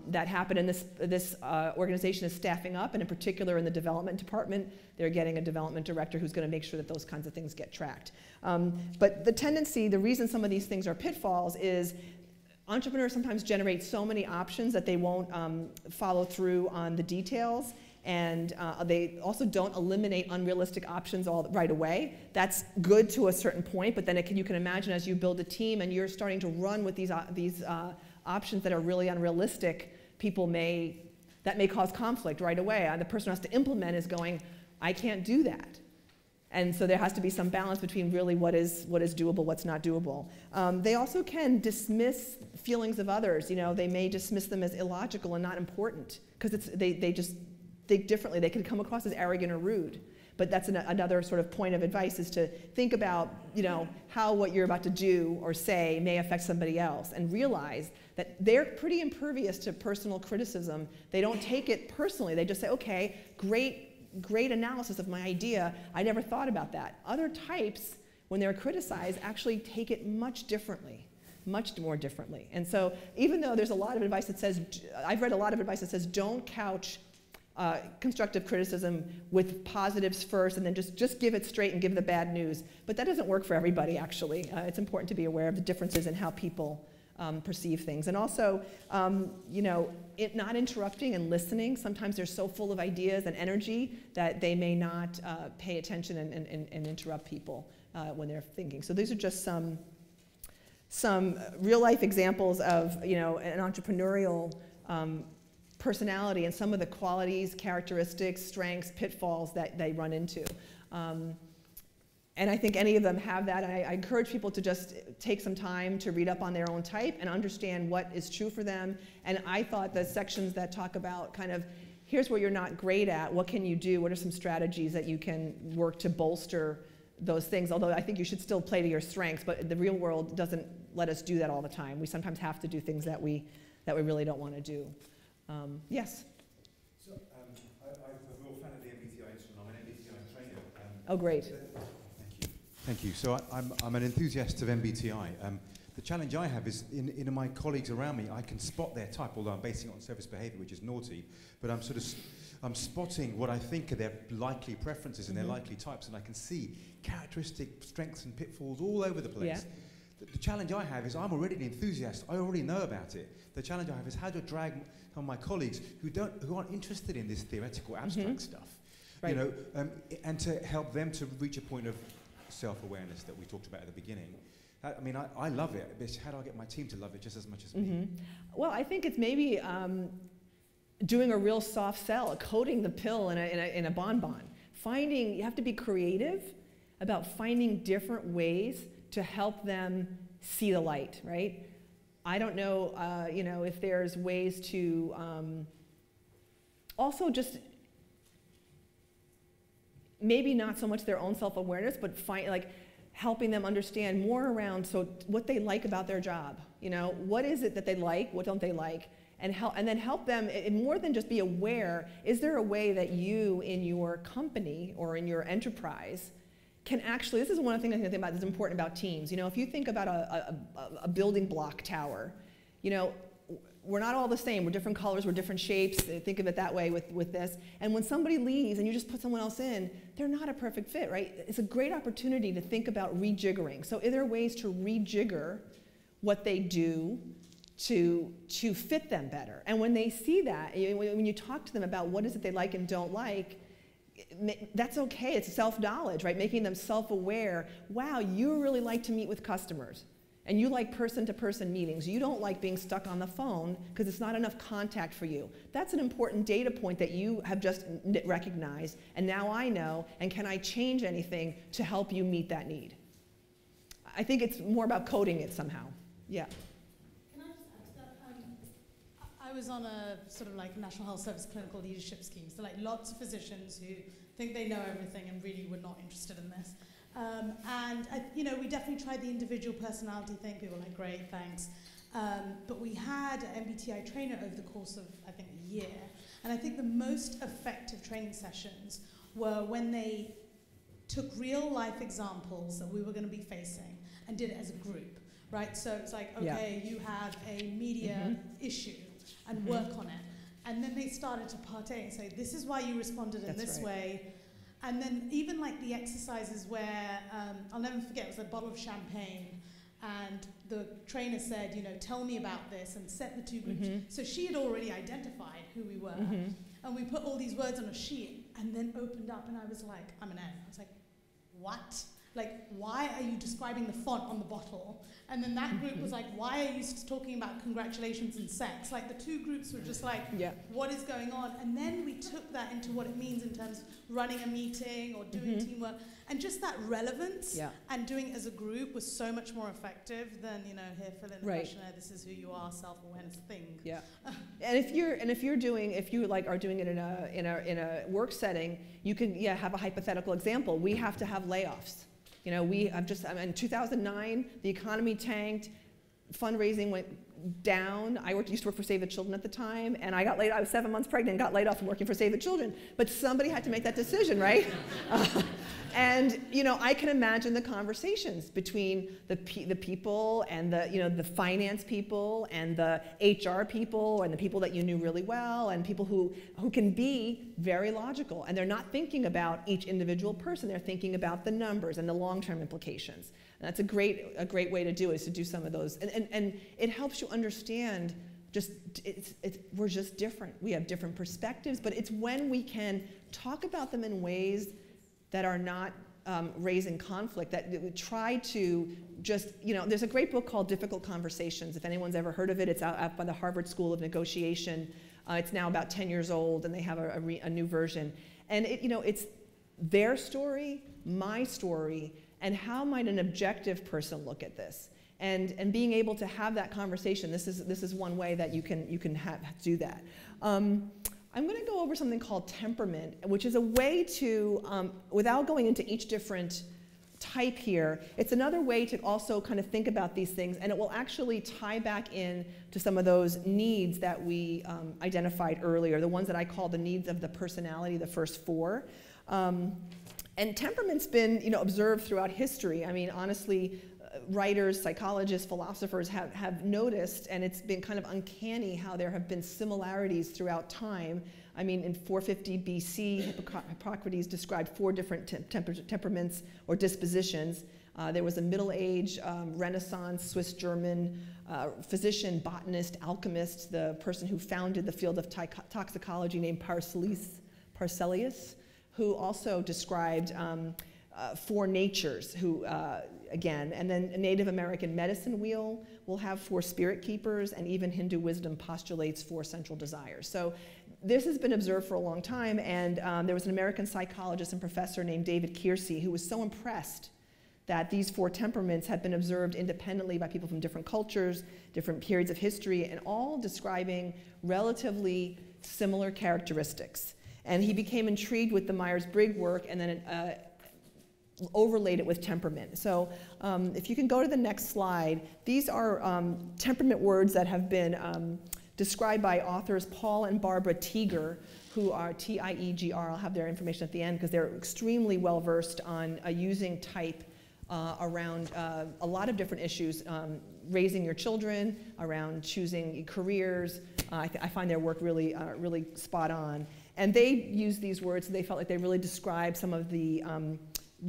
that happened. And this organization is staffing up, and in particular in the development department, they're getting a development director who's going to make sure that those kinds of things get tracked. But the tendency, the reason some of these things are pitfalls is entrepreneurs sometimes generate so many options that they won't follow through on the details. And they also don't eliminate unrealistic options right away. That's good to a certain point, but then you can imagine as you build a team and you're starting to run with these options that are really unrealistic, that may cause conflict right away. The person who has to implement is going, I can't do that. And so there has to be some balance between really what is doable, what's not doable. They also can dismiss feelings of others. You know, they may dismiss them as illogical and not important because they just think differently. They can come across as arrogant or rude. But that's another sort of point of advice, is to think about, you know, how what you're about to do or say may affect somebody else, and realize that they're pretty impervious to personal criticism. They don't take it personally. They just say, okay, great analysis of my idea. I never thought about that. Other types, when they're criticized, actually take it much differently. Much more differently. And so even though there's a lot of advice that says, I've read a lot of advice that says don't couch constructive criticism with positives first and then just give it straight and give the bad news. But that doesn't work for everybody, actually. It's important to be aware of the differences in how people perceive things. And also, you know, not interrupting and listening. Sometimes they're so full of ideas and energy that they may not pay attention and interrupt people when they're thinking. So these are just some real life examples of, you know, an entrepreneurial personality and some of the qualities, characteristics, strengths, pitfalls that they run into. And I think any of them have that. And I encourage people to just take some time to read up on their own type and understand what is true for them. And I thought the sections that talk about kind of, here's what you're not great at, what can you do, what are some strategies that you can work to bolster those things, although I think you should still play to your strengths, but the real world doesn't let us do that all the time. We sometimes have to do things that we really don't want to do. Yes? So, I'm a real fan of the MBTI instrument. I'm an MBTI trainer. Oh, great. Thank you. Thank you. So I'm an enthusiast of MBTI. The challenge I have is in my colleagues around me, I can spot their type, although I'm basing it on service behavior, which is naughty, but I'm spotting what I think are their likely preferences and their likely types, and I can see characteristic strengths and pitfalls all over the place. Yeah. The challenge I have is I'm already an enthusiast. I already know about it. The challenge I have is how to drag some of my colleagues who aren't interested in this theoretical abstract stuff, right. You know, and to help them to reach a point of self-awareness that we talked about at the beginning. I mean, I love it, but how do I get my team to love it just as much as me? Well, I think it's maybe doing a real soft sell, coating the pill in a bonbon. You have to be creative about finding different ways to help them see the light, right? I don't know, you know, if there's ways to also just maybe not so much their own self-awareness, but helping them understand more around what they like about their job. You know, what is it that they like? What don't they like? And then help them, more than just be aware, is there a way that you in your company or in your enterprise can actually, this is one of the things I think about that's important about teams. You know, if you think about a building block tower, you know, we're not all the same. We're different colors, we're different shapes. Think of it that way with this. And when somebody leaves and you just put someone else in, they're not a perfect fit, right? It's a great opportunity to think about rejiggering. So are there ways to rejigger what they do to fit them better? And when they see that, when you talk to them about what is it they like and don't like, that's okay. It's self-knowledge, right? Making them self-aware. Wow, you really like to meet with customers, and you like person-to-person meetings. You don't like being stuck on the phone because it's not enough contact for you. That's an important data point that you have just recognized, and now I know, and can I change anything to help you meet that need? I think it's more about coding it somehow. Yeah. Can I just add to that? I was on a sort of like National Health Service clinical leadership scheme, so like lots of physicians who think they know everything and really were not interested in this. You know, we definitely tried the individual personality thing. People were like, great, thanks. But we had an MBTI trainer over the course of, I think, a year. And I think the most effective training sessions were when they took real life examples that we were going to be facing and did it as a group, right? So it's like, okay, you have a media issue and work on it. And then they started to partake and say, this is why you responded in this way. And then even like the exercises where, I'll never forget, it was a bottle of champagne, and the trainer said, you know, tell me about this, and set the two groups. So she had already identified who we were. And we put all these words on a sheet and then opened up, and I was like, I'm an N. I was like, what? Like, why are you describing the font on the bottle? And then that group was like, why are you talking about congratulations and sex? Like, the two groups were just like, what is going on? And then we took that into what it means in terms of running a meeting or doing teamwork. And just that relevance and doing it as a group was so much more effective than, you know, here, fill in the questionnaire, this is who you are, self-awareness thing. And if you are doing it in a work setting, you can have a hypothetical example. We have to have layoffs. You know, in 2009, the economy tanked, fundraising went down. I used to work for Save the Children at the time, and I got laid. I was 7 months pregnant and got laid off from working for Save the Children. But somebody had to make that decision, right? And you know, I can imagine the conversations between the people and the finance people and the HR people and the people that you knew really well and people who can be very logical, and they're not thinking about each individual person. They're thinking about the numbers and the long-term implications. And that's a great way to do it, is to do some of those, and it helps you understand. We're just different. We have different perspectives, but it's when we can talk about them in ways that are not raising conflict, that we try to just, you know, there's a great book called Difficult Conversations. If anyone's ever heard of it, it's out by the Harvard School of Negotiation. It's now about 10 years old, and they have a new version. And it's their story, my story, and how might an objective person look at this? And being able to have that conversation, this is one way that you can do that. I'm going to go over something called temperament, which is a way to, without going into each different type here, it's another way to also kind of think about these things, and it will actually tie back in to some of those needs that we identified earlier, the ones that I call the needs of the personality, the first four. And temperament's been, you know, observed throughout history. I mean, honestly, writers, psychologists, philosophers have noticed, and it's been kind of uncanny how there have been similarities throughout time. I mean, in 450 BC, Hippocrates described 4 different temperaments or dispositions. There was a Middle Age, Renaissance, Swiss-German physician, botanist, alchemist, the person who founded the field of toxicology named Paracelsus, who also described 4 natures, again, and then a Native American medicine wheel will have 4 spirit keepers, and even Hindu wisdom postulates 4 central desires. So this has been observed for a long time, and there was an American psychologist and professor named David Keirsey who was so impressed that these 4 temperaments had been observed independently by people from different cultures, different periods of history, and all describing relatively similar characteristics. And he became intrigued with the Myers-Briggs work, and then overlaid it with temperament. So if you can go to the next slide, these are temperament words that have been described by authors Paul and Barbara Tiger, who are T-I-E-G-R. I'll have their information at the end because they're extremely well versed on using type around a lot of different issues, raising your children, around choosing careers. I find their work really, really spot on. And they use these words, and they felt like they really describe some of the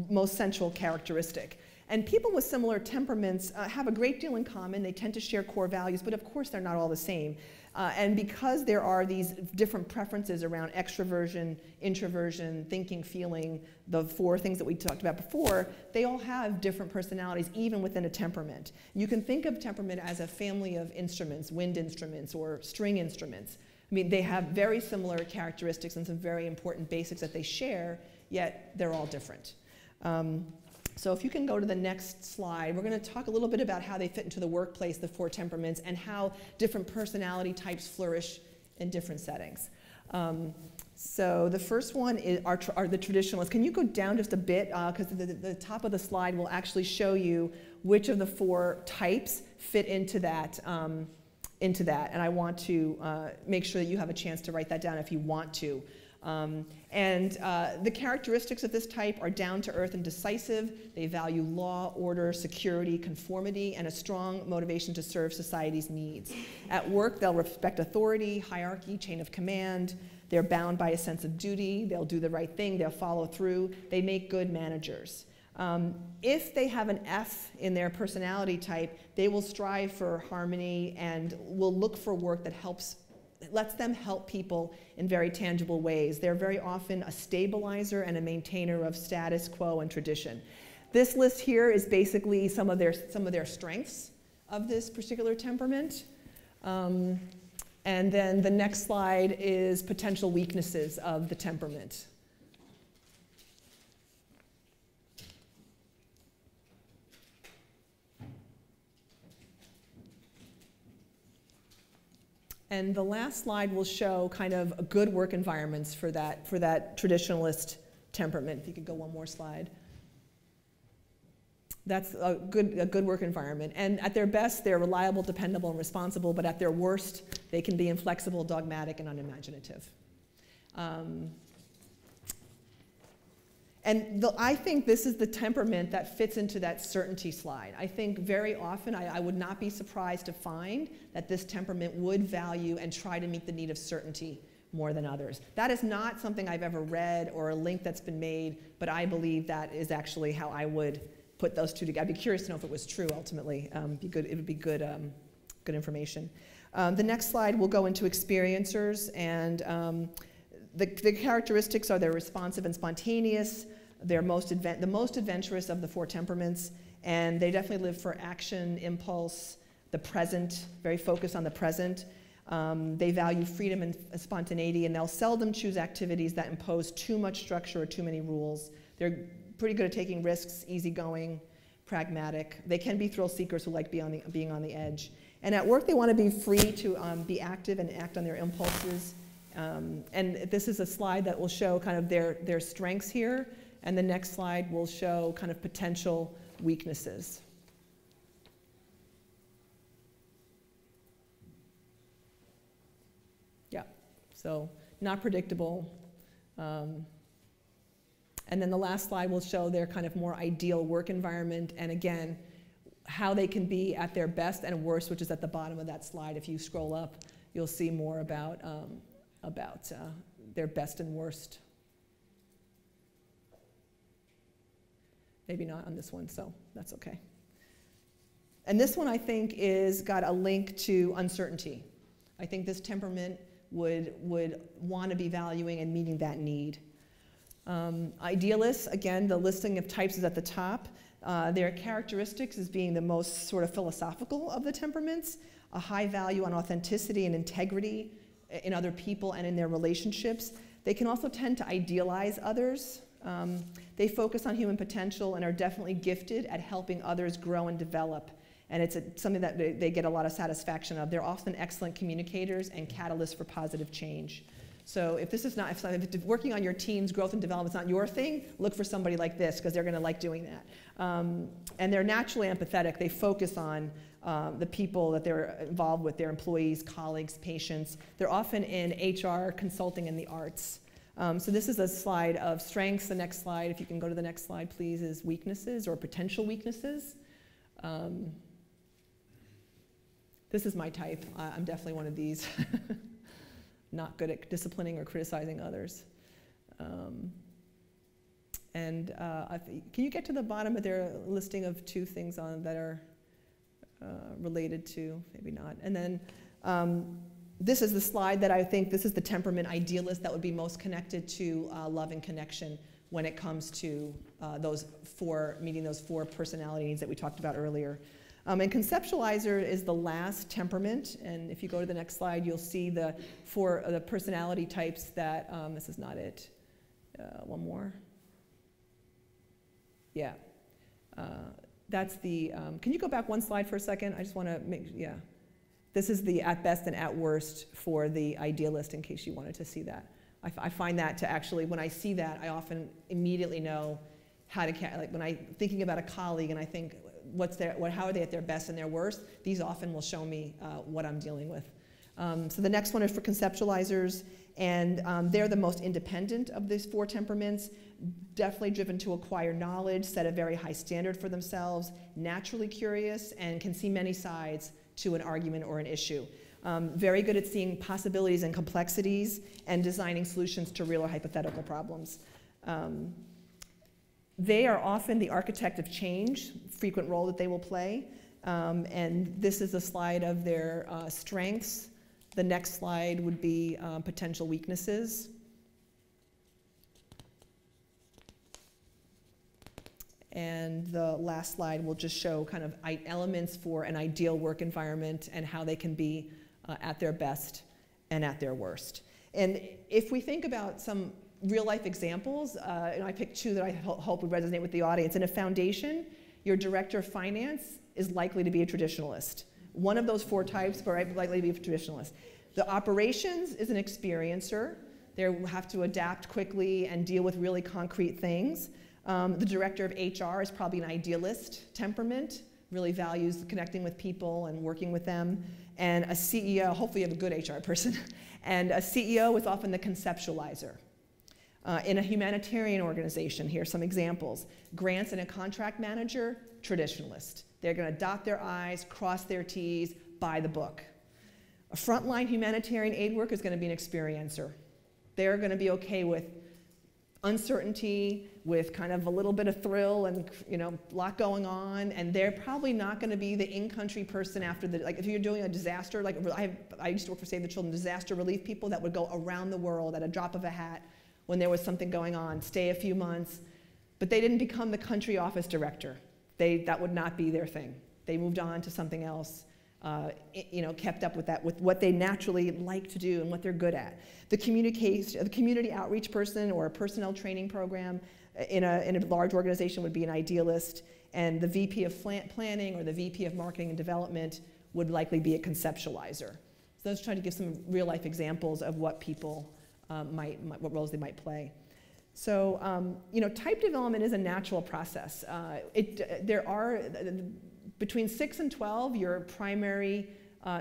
most central characteristic. And people with similar temperaments have a great deal in common. They tend to share core values, but of course they're not all the same. And because there are these different preferences around extroversion, introversion, thinking, feeling, the 4 things that we talked about before, they all have different personalities even within a temperament. You can think of temperament as a family of instruments, wind instruments or string instruments. I mean, they have very similar characteristics and some very important basics that they share, yet they're all different. So if you can go to the next slide, we're going to talk a little bit about how they fit into the workplace, the 4 temperaments, and how different personality types flourish in different settings. So the first one are the traditionalists. Can you go down just a bit, because the top of the slide will actually show you which of the 4 types fit into that, and I want to make sure that you have a chance to write that down if you want to. The characteristics of this type are down to earth and decisive. They value law, order, security, conformity, and a strong motivation to serve society's needs. At work, they'll respect authority, hierarchy, chain of command. They're bound by a sense of duty. They'll do the right thing. They'll follow through. They make good managers. If they have an F in their personality type, they will strive for harmony and will look for work that lets them help people in very tangible ways. They're very often a stabilizer and a maintainer of status quo and tradition. This list here is basically some of their strengths of this particular temperament. And then the next slide is potential weaknesses of the temperament. And the last slide will show kind of good work environments for that traditionalist temperament. If you could go one more slide. That's a good work environment. And at their best, they're reliable, dependable, and responsible, but at their worst, they can be inflexible, dogmatic, and unimaginative. I think this is the temperament that fits into that certainty slide. I think very often I would not be surprised to find that this temperament would value and try to meet the need of certainty more than others. That is not something I've ever read or a link that's been made, but I believe that is actually how I would put those two together. I'd be curious to know if it was true ultimately. It would be good information. The next slide will go into experiencers, and the characteristics are they're responsive and spontaneous. They're the most adventurous of the four temperaments, and they definitely live for action, impulse, the present, very focused on the present. They value freedom and spontaneity, and they'll seldom choose activities that impose too much structure or too many rules. They're pretty good at taking risks, easygoing, pragmatic. They can be thrill seekers who like being on the edge. And at work, they want to be free to be active and act on their impulses. And this is a slide that will show kind of their strengths here, and the next slide will show kind of potential weaknesses. Yeah, so not predictable. And then the last slide will show their kind of more ideal work environment, and again, how they can be at their best and worst, which is at the bottom of that slide. If you scroll up, you'll see more about their best and worst. Maybe not on this one, so that's okay. And this one, I think, got a link to uncertainty. I think this temperament would want to be valuing and meeting that need. Idealists, again, the listing of types is at the top. Their characteristics as being the most sort of philosophical of the temperaments, a high value on authenticity and integrity in other people and in their relationships. They can also tend to idealize others. They focus on human potential and are definitely gifted at helping others grow and develop. And it's something that they get a lot of satisfaction of. They're often excellent communicators and catalysts for positive change. So if working on your team's growth and development is not your thing, look for somebody like this, because they're going to like doing that. And they're naturally empathetic. They focus on the people that they're involved with, their employees, colleagues, patients. They're often in HR, consulting, and the arts. So this is a slide of strengths. The next slide, if you can go to the next slide, please, is weaknesses or potential weaknesses. This is my type. I'm definitely one of these. Not good at disciplining or criticizing others. Can you get to the bottom of their listing of two things that are related to? Maybe not. And then this is the slide that I think this is the temperament idealist that would be most connected to love and connection when it comes to meeting those four personality needs that we talked about earlier. And conceptualizer is the last temperament, and if you go to the next slide, you'll see the personality types that, this is not it, one more. Yeah, that's the, can you go back one slide for a second? I just want to yeah. This is the at best and at worst for the idealist, in case you wanted to see that. I find that to actually, when I see that, I often immediately know how to, like when I'm thinking about a colleague and I think, how are they at their best and their worst? These often will show me what I'm dealing with. So the next one is for conceptualizers, and they're the most independent of these 4 temperaments, definitely driven to acquire knowledge, set a very high standard for themselves, naturally curious, and can see many sides to an argument or an issue. Very good at seeing possibilities and complexities and designing solutions to real or hypothetical problems. They are often the architect of change, frequent role that they will play. And this is a slide of their strengths. The next slide would be potential weaknesses. And the last slide will just show kind of elements for an ideal work environment and how they can be at their best and at their worst. And if we think about some real life examples, and I picked 2 that I hope would resonate with the audience. In a foundation, your director of finance is likely to be a traditionalist. One of those 4 types, but likely to be a traditionalist. The operations is an experiencer. They have to adapt quickly and deal with really concrete things. The director of HR is probably an idealist temperament, really values connecting with people and working with them. And a CEO, hopefully you have a good HR person, and a CEO is often the conceptualizer. In a humanitarian organization, here are some examples. Grants and a contract manager, traditionalist. They're going to dot their I's, cross their T's, buy the book. A frontline humanitarian aid worker is going to be an experiencer. They're going to be okay with uncertainty, with kind of a little bit of thrill and, you know, a lot going on, and they're probably not going to be the in-country person after the, like if you're doing a disaster, like I used to work for Save the Children, disaster relief people that would go around the world at a drop of a hat when there was something going on, stay a few months, but they didn't become the country office director. That would not be their thing. They moved on to something else, you know, kept up with that, with what they naturally like to do and what they're good at. The community outreach person or a personnel training program in a large organization would be an idealist, and the VP of planning or the VP of marketing and development would likely be a conceptualizer. So let's try to give some real life examples of what people what roles they might play. So, you know, type development is a natural process. There are, between 6 and 12, your primary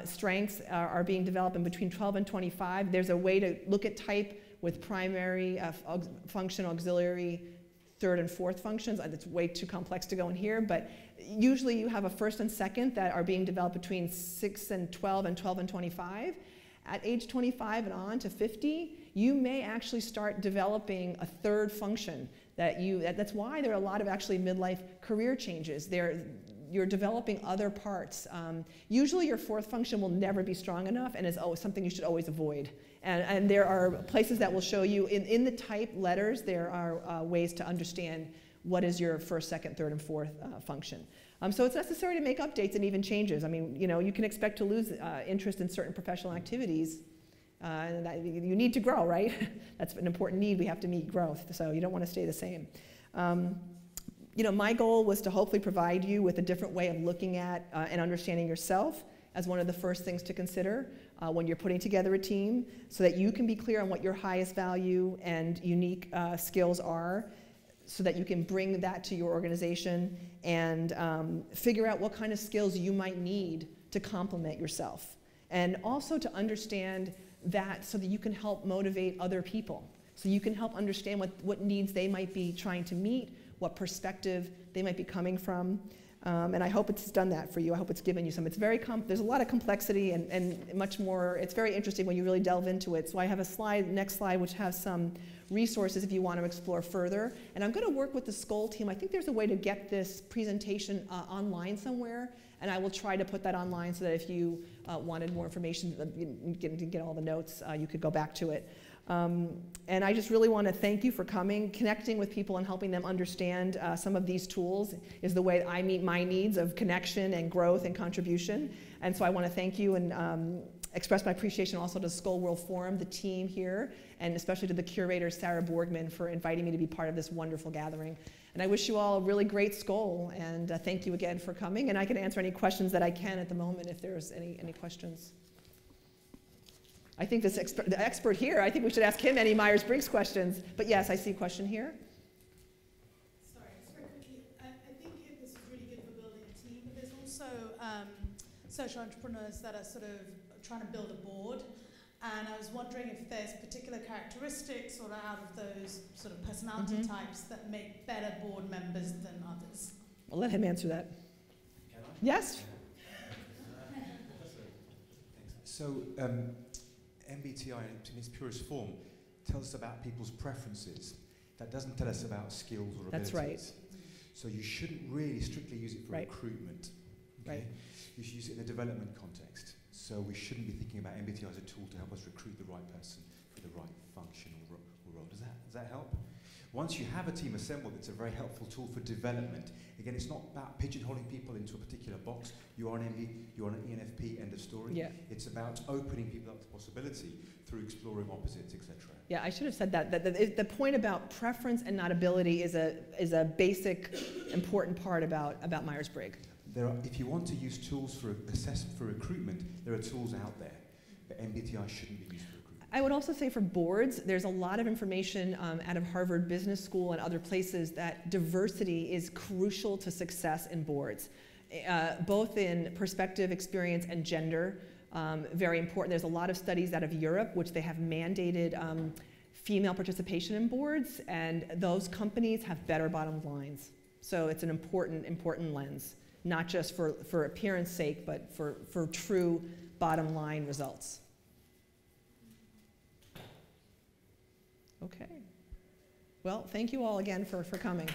strengths are being developed, and between 12 and 25, there's a way to look at type with primary function, auxiliary, third and fourth functions. It's way too complex to go in here, but usually you have a first and second that are being developed between 6 and 12 and 12 and 25. At age 25 and on to 50, you may actually start developing a third function that's why there are a lot of actually midlife career changes. You're developing other parts. Usually your fourth function will never be strong enough and is always something you should always avoid. And there are places that will show you, in the type letters, there are ways to understand what is your first, second, third, and fourth function. So it's necessary to make updates and even changes. I mean, you know, you can expect to lose interest in certain professional activities. You need to grow, right? That's an important need. We have to meet growth, so you don't want to stay the same. You know, my goal was to hopefully provide you with a different way of looking at and understanding yourself as one of the first things to consider when you're putting together a team, so that you can be clear on what your highest value and unique skills are, so that you can bring that to your organization and figure out what kind of skills you might need to complement yourself. And also to understand that so that you can help motivate other people. So you can help understand what needs they might be trying to meet, what perspective they might be coming from. And I hope it's done that for you. I hope it's given you some. It's very there's a lot of complexity and much more. It's very interesting when you really delve into it. So I have a slide, next slide, which has some resources if you want to explore further. And I'm going to work with the Skoll team. I think there's a way to get this presentation online somewhere. And I will try to put that online so that if you wanted more information, you get all the notes, you could go back to it. And I just really want to thank you for coming. Connecting with people and helping them understand some of these tools is the way I meet my needs of connection and growth and contribution. And so I want to thank you and express my appreciation also to Skoll World Forum, the team here, and especially to the curator, Sarah Borgman, for inviting me to be part of this wonderful gathering. And I wish you all a really great Skoll, and thank you again for coming. And I can answer any questions that I can at the moment if there's any questions. I think the expert here, I think we should ask him any Myers-Briggs questions. But yes, I see a question here. Sorry, just very quickly. I think this is really good for building a team, but there's also social entrepreneurs that are sort of trying to build a board. And I was wondering if there's particular characteristics sort of out of those sort of personality types that make better board members than others. I'll let him answer that. Can I? Yes? So MBTI in its purest form tells us about people's preferences. That doesn't tell us about skills or abilities. That's right. So you shouldn't really strictly use it for recruitment. Okay? Right. You should use it in a development context. So we shouldn't be thinking about MBTI as a tool to help us recruit the right person for the right function or role. Does that help? Once you have a team assembled, it's a very helpful tool for development. Again, it's not about pigeonholing people into a particular box. You are an MB, you are an ENFP, end of story. Yeah. It's about opening people up to possibility through exploring opposites, etc. Yeah, I should have said that. The point about preference and not ability is a basic, important part about Myers-Briggs. If you want to use tools for assessment for recruitment, there are tools out there, but MBTI shouldn't be used for recruitment. I would also say for boards, there's a lot of information out of Harvard Business School and other places that diversity is crucial to success in boards, both in perspective, experience, and gender. Very important. There's a lot of studies out of Europe which they have mandated female participation in boards, and those companies have better bottom lines. So it's an important lens, not just for appearance sake, but for true bottom line results. Okay. Well, thank you all again for coming.